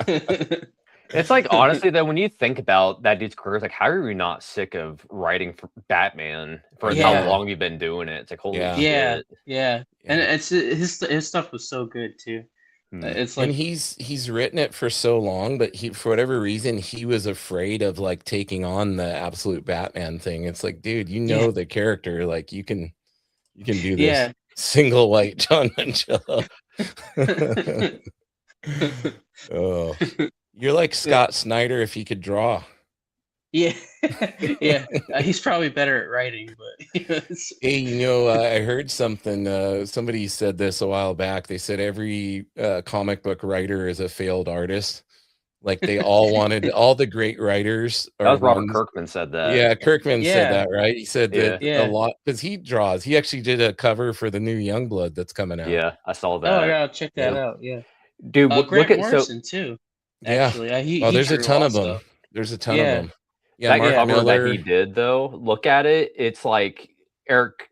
weird. It's like, honestly, though, when you think about that dude's career, it's like, how are you not sick of writing for Batman for how long you've been doing it? It's like, holy shit. Yeah. And it's his stuff was so good too. It's like, and he's written it for so long, but he, for whatever reason, he was afraid of like taking on the absolute Batman thing. It's like, dude, you know the character, like you can do this. Single white John Mangello. Oh, you're like Scott Snyder if he could draw. Yeah. He's probably better at writing, but hey, I heard something. Somebody said this a while back. They said every comic book writer is a failed artist. Like they all wanted, all the great writers. That was Robert Kirkman said that. Yeah, Kirkman said that, right? He said that a lot because he draws. He actually did a cover for the new Youngblood that's coming out. Yeah, I saw that. Oh, I gotta check that out. Yeah, dude, look at Morrison too. Actually, there's a ton of them. There's a ton of them. Yeah, that cover that he did though. Look at it. It's like Eric.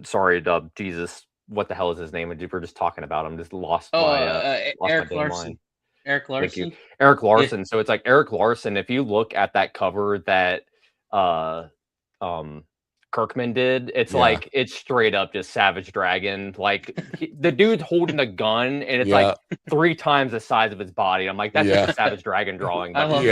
Sorry, Jesus. What the hell is his name? We're just talking about him. Just lost my Eric my Larson. mind. Eric Larson. Thank you. Eric Larson. Yeah. So it's like Eric Larson. If you look at that cover that Kirkman did, it's like it's straight up just Savage Dragon. Like the dude's holding a gun and it's like 3 times the size of his body. I'm like, that's just a Savage Dragon drawing. I love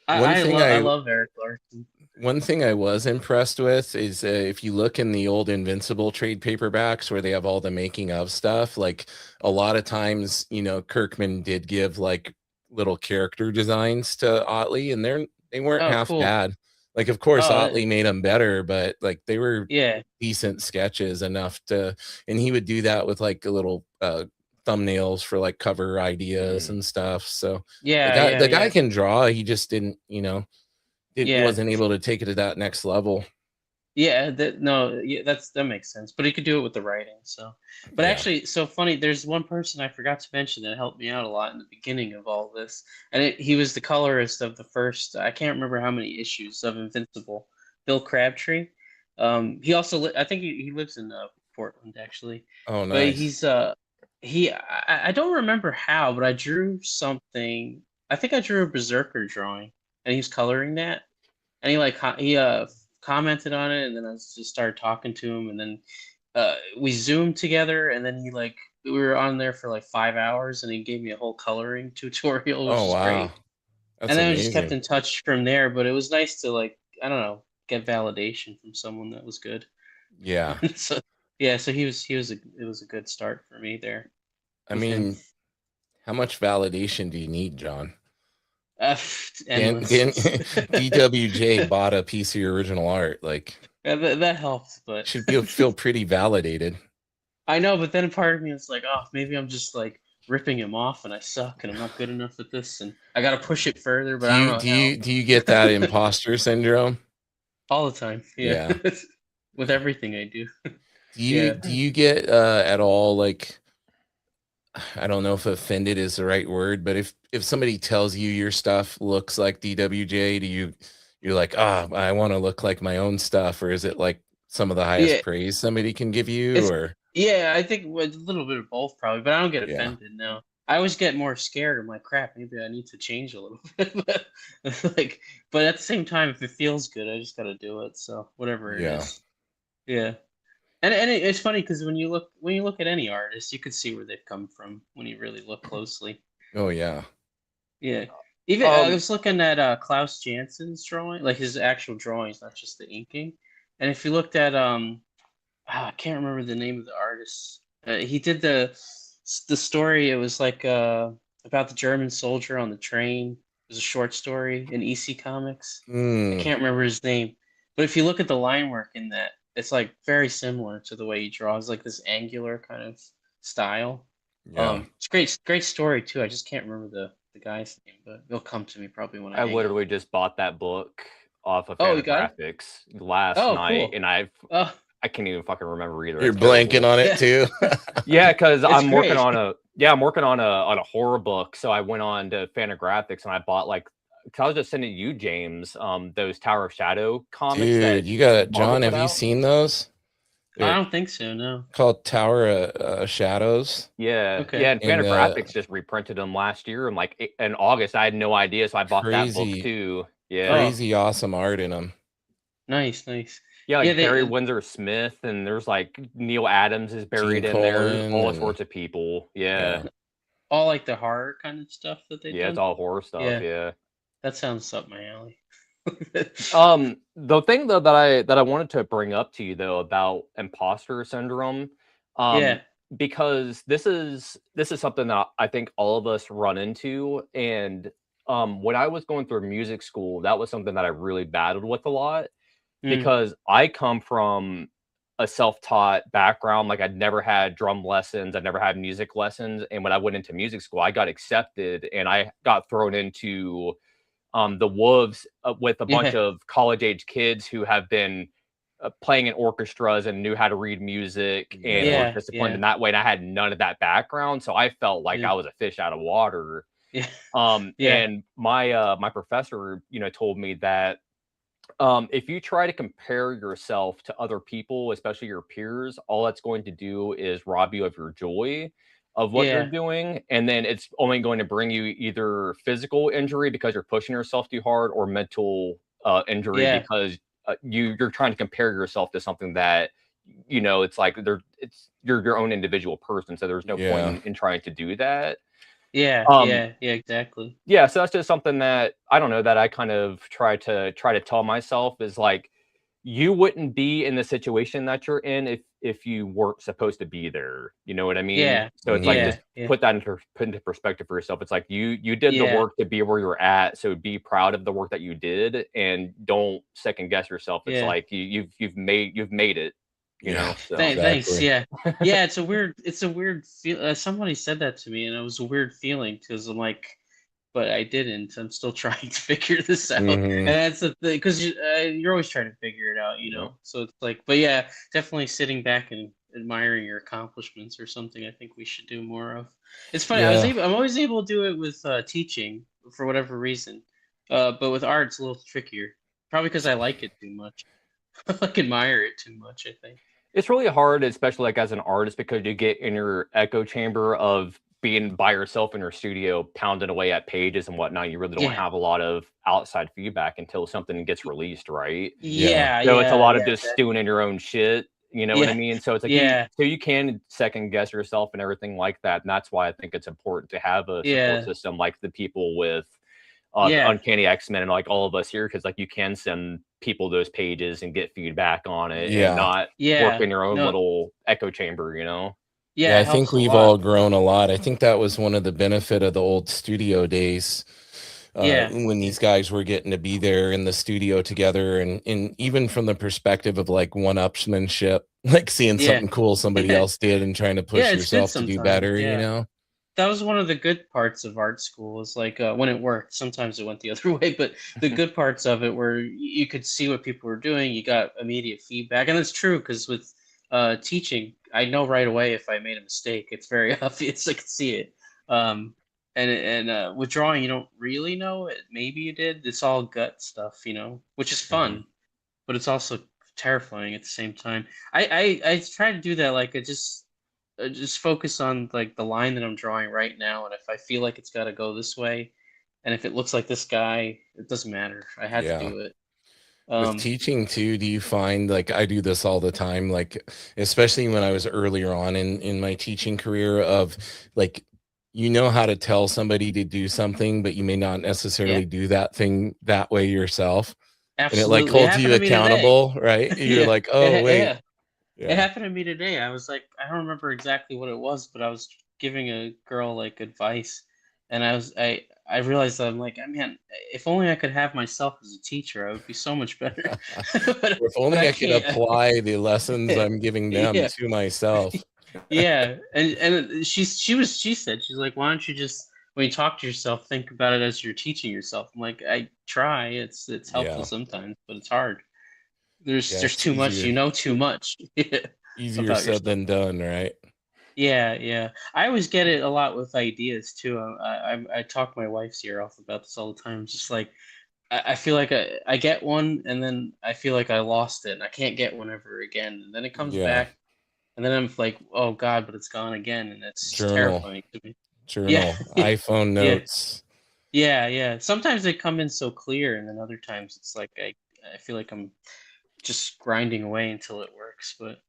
I love Eric Larson. One thing I was impressed with is if you look in the old Invincible trade paperbacks where they have all the making of stuff, like a lot of times, Kirkman did give like little character designs to Otley, and they weren't half bad. Like, of course, Otley made them better, but like they were decent sketches enough to, and he would do that with like a little thumbnails for like cover ideas and stuff. So the guy can draw. He just didn't, wasn't able to take it to that next level. That makes sense. But he could do it with the writing. So, but actually, so funny. There's one person I forgot to mention that helped me out a lot in the beginning of all this, and he was the colorist of the first. I can't remember how many issues of Invincible. Bill Crabtree. He also, I think he lives in Portland actually. Oh, nice. But he's I don't remember how, but I drew something. I think I drew a Berserker drawing, and he's coloring that, and he commented on it, and then I just started talking to him, and then we zoomed together, and then we were on there for like 5 hours, and he gave me a whole coloring tutorial, which was great. That's and then amazing. I just kept in touch from there, but it was nice to I don't know, get validation from someone that was good. Yeah. So he was it was a good start for me there. I mean, how much validation do you need, John? DWJ bought a piece of your original art, like that helps, but should feel pretty validated. I know, but then part of me is like, oh, maybe I'm just like ripping him off, and I suck, and I'm not good enough at this, and I got to push it further, but Do I don't you know do how. you do you get that imposter syndrome? All the time, yeah. Yeah. With everything I do. Do you Yeah. do you get at all like, I don't know if offended is the right word, but if somebody tells you your stuff looks like DWJ, you're like, ah, I want to look like my own stuff, or is it like some of the highest Yeah. praise somebody can give you, It's or yeah, I think a little bit of both probably, but I don't get yeah, offended. No, I always get more scared. I'm like, crap, maybe I need to change a little bit. But like, but at the same time, if it feels good, I just gotta do it. So whatever it yeah, is, yeah. And it's funny because when you look at any artist, you could see where they've come from when you really look closely. oh yeah, Yeah. Even I Um, was looking at Klaus Jansen's drawing, like his actual drawings, not just the inking. And if you looked at I can't remember the name of the artist. He did the story. It was like about the German soldier on the train. It was a short story in EC Comics. I mm, can't remember his name, but if you look at the line work in that, it's like very similar to the way he draws, like this angular kind of style. yeah. It's great story too. I just can't remember the guy's name, but it'll come to me probably when I I hang up. literally just bought that book off of Oh, you got it? Fantagraphics last Oh, night, cool. and Oh, I can't even fucking remember either. You're It's blanking terrible. on it yeah, too. Yeah, because it's I'm working great. on a horror book. So I went on to Fantagraphics and I bought like, cause I was just sending you, James, those Tower of Shadow comics that Dude, you got Marvel John. put Have you out. seen those? I They're don't think so. No. called Tower of Shadows, Yeah, Okay. yeah, and and Fantagraphics just reprinted them last year. And like in August, I had no idea, so I bought that book crazy, too. Yeah, Oh, crazy awesome art in them. nice. yeah, Yeah, like Barry they Windsor Smith, and there's like Neil Adams is Gene buried in there. There's Colan, all and sorts of people. Yeah, yeah, all like the horror kind of stuff that they've yeah, it's done. all horror stuff. Yeah, Yeah. that sounds up my alley. The thing though that I wanted to bring up to you though about imposter syndrome, um, Yeah. because this is something that I think all of us run into, and when I was going through music school, that was something that I really battled with a lot Mm, because I come from a self-taught background. Like I'd never had drum lessons, I'd never had music lessons, and when I went into music school, I got accepted and I got thrown into the Wolves with a bunch yeah. of college age kids who have been playing in orchestras and knew how to read music and were yeah, Yeah. disciplined Yeah. in that way. And I had none of that background, so I felt like Yeah. I was a fish out of water. Yeah. Yeah. And my professor, told me that if you try to compare yourself to other people, especially your peers, all that's going to do is rob you of your joy of what you're Yeah. doing. And then it's only going to bring you either physical injury because you're pushing yourself too hard or mental injury Yeah. because you're trying to compare yourself to something that, it's like you're your own individual person. So there's no point yeah, in trying to do that. Yeah. Um, Yeah. Yeah. Exactly. yeah, so that's just something that I don't know that I kind of try to tell myself is like you wouldn't be in the situation that you're in if you weren't supposed to be there. You know what I mean? Yeah. So it's like hmm, just Yeah. Yeah. put into perspective for yourself. It's like you did the Yeah. work to be where you're at, so be proud of the work that you did and don't second guess yourself. It's Yeah. like you've made it, yeah, so Thanks. exactly. Yeah. Yeah. It's a weird feel. Somebody said that to me, and it was a weird feeling because I'm like, but I didn't. I'm still trying to figure this out, and Hmm. that's the thing because you're always trying to figure it out, you yeah. know. So it's like, but yeah, definitely sitting back and admiring your accomplishments or something. I think we should do more of. It's funny. Yeah, I'm always able to do it with teaching for whatever reason, but with art it's a little trickier. Probably because I like it too much. I like admire it too much. I think. It's really hard, especially like as an artist, because you get in your echo chamber of being by yourself in your studio, pounding away at pages and whatnot. You really don't Yeah. have a lot of outside feedback until something gets released, right? yeah, Yeah. So it's a Yeah. lot of Yeah. just Exactly. stewing in your own shit. You know what I Yeah. mean? So it's like Yeah. you can second guess yourself and everything like that. And that's why I think it's important to have a support Yeah. system like the people with the Yeah. Uncanny X-Men and like all of us here, because like you can send people those pages and get feedback on it and yeah, not work Yeah. in your own No. little echo chamber, yeah. Yeah. I It think helps a we've lot. all grown a lot. I think that was one of the benefit of the old studio days. when these guys were getting to be there in the studio together, and even from the perspective of like one-upsmanship, like seeing something cool somebody else did and trying to push It's good yourself to do sometimes. better, you know? That was one of the good parts of art school, is like when it worked. Sometimes it went the other way, but the good parts of it were you could see what people were doing. You got immediate feedback, and that's true because with teaching, I know right away if I made a mistake. It's very obvious. I could see it. And with drawing, you don't really know it. Maybe you did. It's all gut stuff, which is fun, but it's also terrifying at the same time. I try to do that. Like I just focus on like the line that I'm drawing right now, and if I feel like it's got to go this way, and if it looks like this guy, it doesn't matter. I had to do it. With teaching too, do you find, like I do this all the time, like especially when I was earlier on in my teaching career, of like how to tell somebody to do something, but you may not necessarily do that thing that way yourself. Absolutely. And it like holds you accountable, right? You're like, oh wait. It happened to me today. I was like, I don't remember exactly what it was, but I was giving a girl like advice, and I realized that I'm like, man, if only I could have myself as a teacher, I would be so much better. If only I could apply the lessons I'm giving them to myself. And she said, she's like, why don't you just, when you talk to yourself, think about it as you're teaching yourself. I'm like, I try. It's helpful sometimes, but it's hard. There's too much, too much. Easier said than done, right? Yeah. I always get it a lot with ideas too. I talk my wife's ear off about this all the time. Just like I feel like I get one, and then I feel like I lost it, and I can't get one ever again. And then it comes back, and then I'm like, oh God, but it's gone again, and it's terrifying to me. Journal, iPhone notes. Yeah. Sometimes they come in so clear, and then other times it's like I feel like I'm just grinding away until it works. But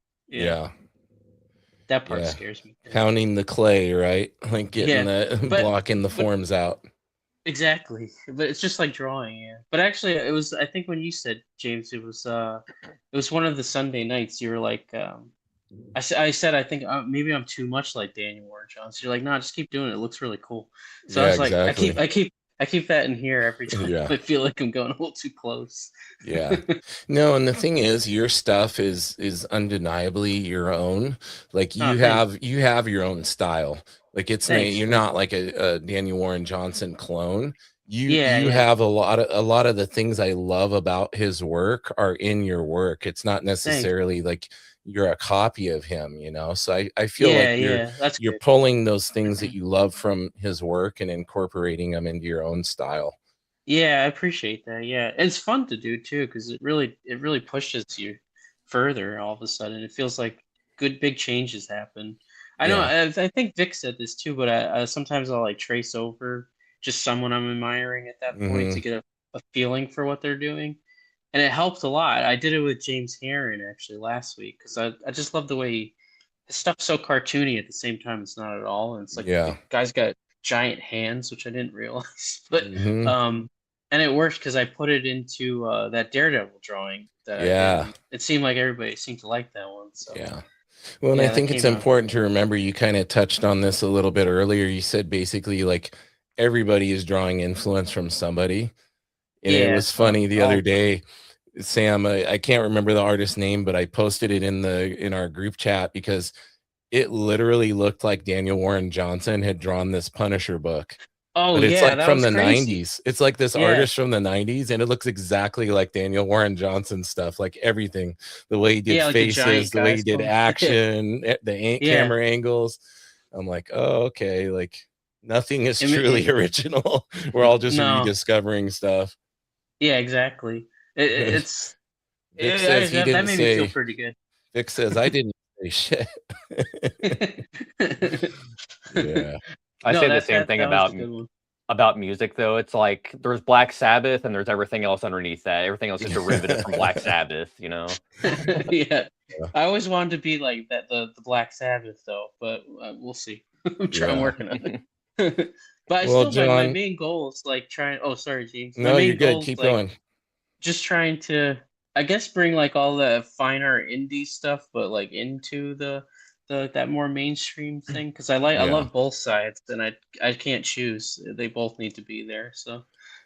that part scares me. Pounding the clay, right? Like getting blocking the forms out. Exactly. But it's just like drawing, But actually it was, I think when you said, James, it was one of the Sunday nights. You were like, I said, I think maybe I'm too much like Daniel Warren Johnson. You're like, no, just keep doing it. It looks really cool. So I was like, I keep that in here every time. I feel like I'm going a little too close. No, and the thing is, your stuff is undeniably your own. Like you have your own style. Like you're not like a Daniel Warren Johnson clone. You have a lot of the things I love about his work are in your work. It's not necessarily like you're a copy of him, so I feel like you're pulling those things that you love from his work and incorporating them into your own style. I appreciate that. It's fun to do too, because it really pushes you further. All of a sudden it feels like good big changes happen. I know I think Vic said this too, but I sometimes I'll like trace over just someone I'm admiring at that point to get a feeling for what they're doing. And it helped a lot. I did it with James Heron actually last week, because I just love the way his stuff's so cartoony at the same time it's not at all. And it's like the guy's got giant hands, which I didn't realize. But and it worked because I put it into that Daredevil drawing that I did. It seemed like everybody seemed to like that one. So well, and I think it's important to remember, you kind of touched on this a little bit earlier. You said basically like everybody is drawing influence from somebody. And it was funny the other day, Sam, I can't remember the artist's name, but I posted it in our group chat because it literally looked like Daniel Warren Johnson had drawn this Punisher book. Oh, but it's like from the crazy. 90s. It's like this artist from the 90s, and it looks exactly like Daniel Warren Johnson stuff, like everything. The way he did faces, the way he did action, the camera angles. I'm like, oh, okay, like nothing is truly original. We're all just rediscovering stuff. Yeah, exactly. It's Vic says he didn't that made me feel pretty good. Vic says I didn't say shit. I say the same thing about music, though. It's like there's Black Sabbath and there's everything else underneath that. Everything else is derivative from Black Sabbath, I always wanted to be like that, the Black Sabbath, though, but we'll see. I'm working on it. But my main goal is like trying. Oh, sorry, James. No, you're good. Keep going. Just trying to, I guess, bring like all the fine art indie stuff, but like into the that more mainstream thing, because I love both sides, and I can't choose. They both need to be there, so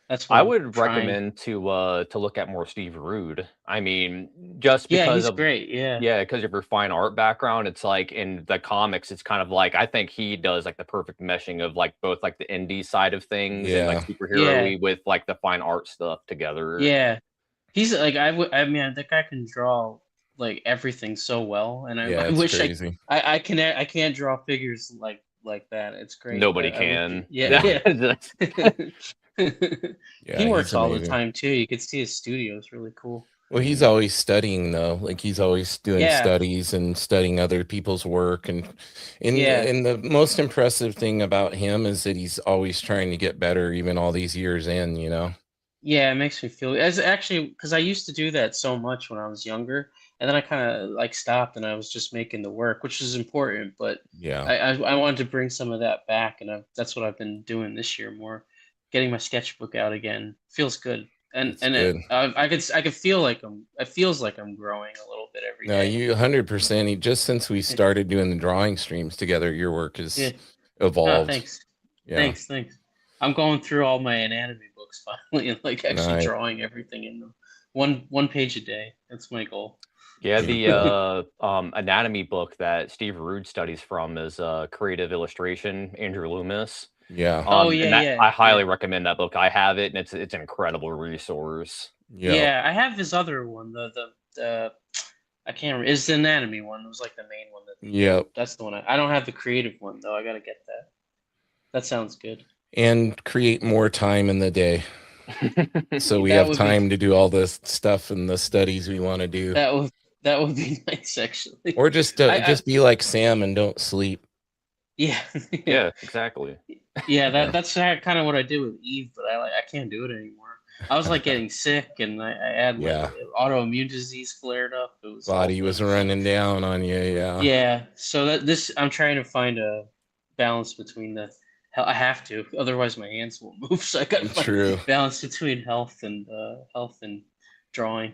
that's what I I'm would trying. recommend to look at more Steve Rude. I mean, just Yeah, because he's of great. Yeah, because of your fine art background, it's like in the comics, it's kind of like I think he does like the perfect meshing of like both like the indie side of things and like Yeah. yeah, superhero-y with like the fine art stuff together. yeah. He's like I mean that guy can draw like everything so well, and Yeah, I it's wish crazy. I can't draw figures like that. It's great. Nobody I wish can. yeah. He Yeah, he's works all the amazing. time too. You could see his studio is really cool. Well, he's always studying though. Like he's always doing Yeah, studies and studying other people's work yeah, and the most impressive thing about him is that he's always trying to get better even all these years in, you know. yeah. It makes me feel as actually because I used to do that so much when I was younger, and then I kind of like stopped, and I was just making the work, which is important. But Yeah, I wanted to bring some of that back, and that's what I've been doing this year more, getting my sketchbook out again. Feels good, and it's good. I could feel like it feels like I'm growing a little bit every No, day. you 100%. Just since we Yeah, started doing the drawing streams together, your work yeah. has Oh, evolved. thanks. Yeah, Thanks. I'm going through all my anatomy books finally and like actually nice. drawing everything in them. One page a day. That's my goal. Yeah, Yeah, the anatomy book that Steve Rude studies from is Creative Illustration, Andrew Loomis. yeah, Oh And yeah, that yeah, I yeah. highly recommend that book. I have it, and it's an incredible resource. yeah. Yeah, I have his other one, the I can't remember. It's the anatomy one. It was like the main one that Yep. that's the one I don't have the creative one though. I gotta get that. That sounds good. And create more time in the day so we That have would be time to do all this stuff and the studies we want to do. that would that would be nice actually. Or just I just be like Sam and don't sleep. yeah. Yeah, exactly. Yeah, Yeah. that's kind of what I do with Eve, but I can't do it anymore. I was like getting sick, and I had like Yeah. autoimmune disease flared up. It was Body awful. was running down on you. Yeah. Yeah, so that I'm trying to find a balance between the I have to, otherwise my hands won't move. So I got to find True. balance between health and drawing.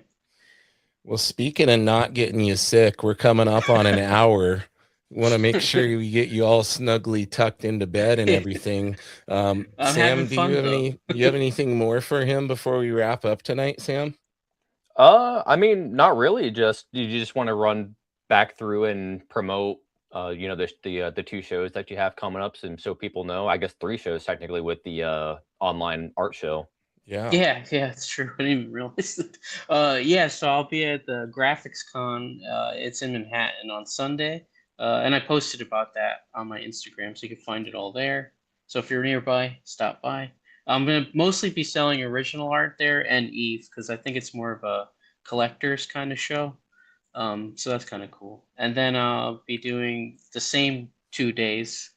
Well, speaking of not getting you sick, we're coming up on an hour. Want to make sure we get you all snugly tucked into bed and everything. I'm having Sam, fun though. you have anything more for him before we wrap up tonight, Sam? I mean, not really. Just you just want to run back through and promote, the two shows that you have coming up, and so people know. I guess 3 shows technically with the online art show. Yeah. Yeah, it's true. I didn't even realize that. Yeah, so I'll be at the Graphics Con. It's in Manhattan on Sunday. And I posted about that on my Instagram, so you can find it all there. So if you're nearby, stop by. I'm gonna mostly be selling original art there and Eve, because I think it's more of a collector's kind of show. So that's kind of cool. And then I'll be doing the same 2 days,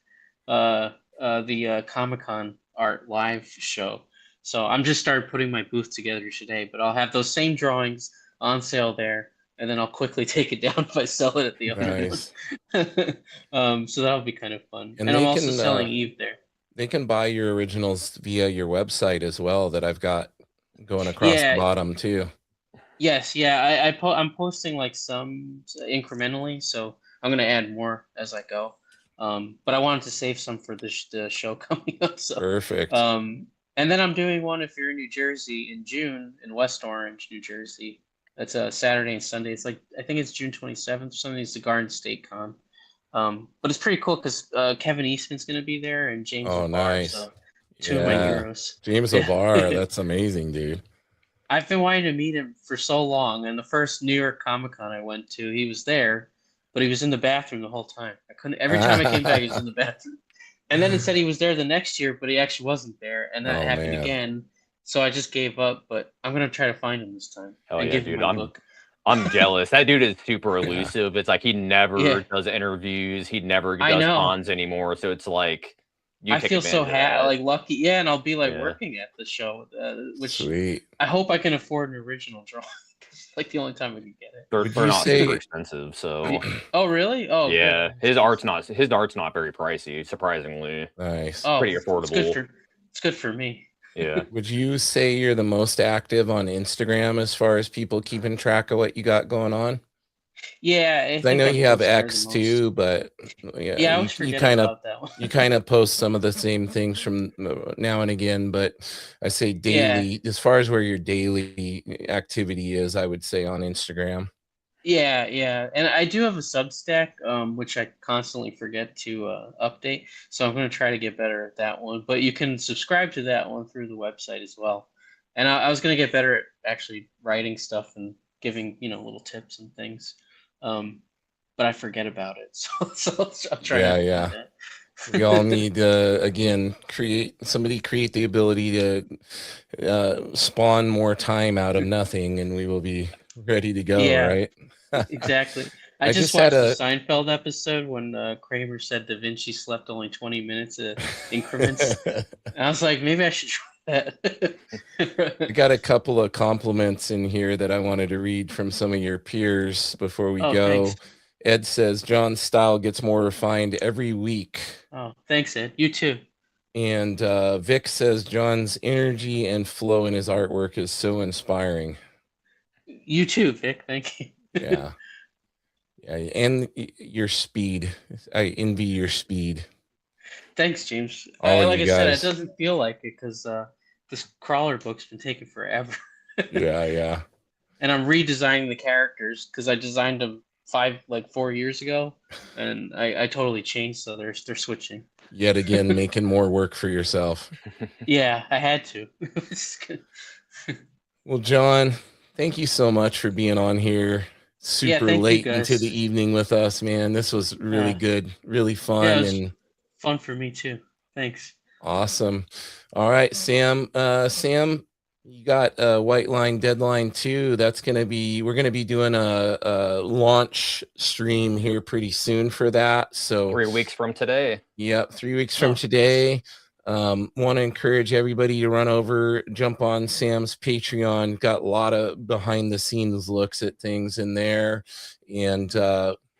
the Comic-Con art live show. So I'm just started putting my booth together today, but I'll have those same drawings on sale there, and then I'll quickly take it down if I sell it at the other Nice. one. So that'll be kind of fun. And And I'm they also can selling Eve there. they can buy your originals via your website as well that I've got going across the Yeah, bottom too. yes, yeah. I'm posting like some incrementally, so I'm gonna add more as I go. But I wanted to save some for the show coming up. So, Perfect. and then I'm doing one if you're in New Jersey in June in West Orange, New Jersey. That's a Saturday and Sunday. It's like I think it's June 27th or something. It's the Garden State Con. But it's pretty cool because Kevin Eastman's gonna be there and James Oh, Labar, nice. so two of my Yeah. heroes. James Yeah. Labar, that's amazing, dude. I've been wanting to meet him for so long, and the first New York Comic Con I went to, he was there, but he was in the bathroom the whole time. I couldn't. Every time I came back, he was in the bathroom. And then it said he was there the next year, but he actually wasn't there, and that Oh, happened man. again. So I just gave up, but I'm gonna try to find him this time Hell and yeah, give him dude! my book. I'm jealous. That dude is super Yeah. elusive. It's like he never Yeah. does interviews. He never I does know. cons anymore. So it's like I take feel so advantage of that. like lucky, yeah, and I'll be like Yeah. working at the show, which Sweet. I hope I can afford an original drawing. Like the only time I can get it. They're Would they're you not say- super expensive. So Oh really? Oh yeah, good. his art's not very pricey. Surprisingly, Nice. Oh, pretty It's affordable. good for me. Yeah. Would you say you're the most active on Instagram as far as people keeping track of what you got going on? Yeah, I 'Cause I think know I you have post there the X most. too, but yeah, Yeah, I always you forget kind of about that one. you kind of post some of the same things from now and again. But I say Yeah, daily, as far as where your daily activity is, I would say on Instagram. yeah, and I do have a Substack, which I constantly forget to update. So I'm going to try to get better at that one. But you can subscribe to that one through the website as well. And I was going to get better at actually writing stuff and giving little tips and things. But I forget about it, so I'll try Yeah, not to do yeah. that. We all need again create the ability to spawn more time out of nothing, and we will be ready to go. Yeah, Right? exactly. I I just just had watched the a Seinfeld episode when Kramer said Da Vinci slept only 20 minutes increments. And I was like, maybe I should try I that. got a couple of compliments in here that I wanted to read from some of your peers before we Oh, thanks. go. Ed says John's style gets more refined every week. Oh, thanks, Ed. You too. And Vic says John's energy and flow in his artwork is so inspiring. You too, Vic. Thank you. Yeah. Yeah. And your speed. I envy your speed. Thanks, James. All of Like you I said, it guys. doesn't feel like it because this crawler book's been taking forever. Yeah. And I'm redesigning the characters because I designed them 4 years ago, and I totally changed, so they're switching. Yet again, making more work for yourself. Yeah, I had to. Well, John, thank you so much for being on here super Thank you late into the guys. evening with us, man. This was really good, really Yeah, fun, it was and fun for me too. Thanks. awesome. All right, Sam. Sam, you got a White Line Deadline 2. We're gonna be doing a launch stream here pretty soon for that. So 3 weeks from today. Yep, 3 weeks from today. Want to encourage everybody to run over, jump on Sam's Patreon. Got a lot of behind the scenes looks at things in there. And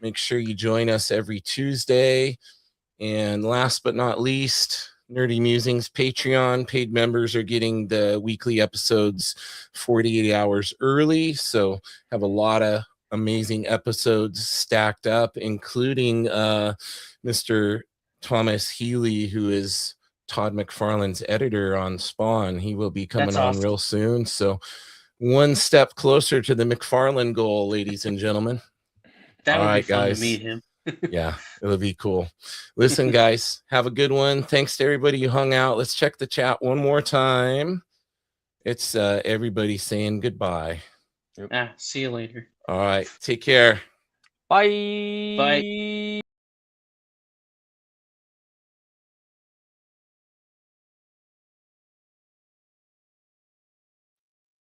make sure you join us every Tuesday. And last but not least, Nerdy Musings Patreon. Paid members are getting the weekly episodes 48 hours early. So have a lot of amazing episodes stacked up, including Mr. Thomas Healy, who is Todd McFarlane's editor on Spawn. He will be coming That's on awesome. real soon. So one step closer to the McFarlane goal, ladies and gentlemen. That All would right, be fun guys. to meet him. Yeah, it'll be cool. Listen, guys, have a good one. Thanks to everybody who hung out. Let's check the chat one more time. It's everybody saying goodbye. See you later. All right, take care. Bye. Bye.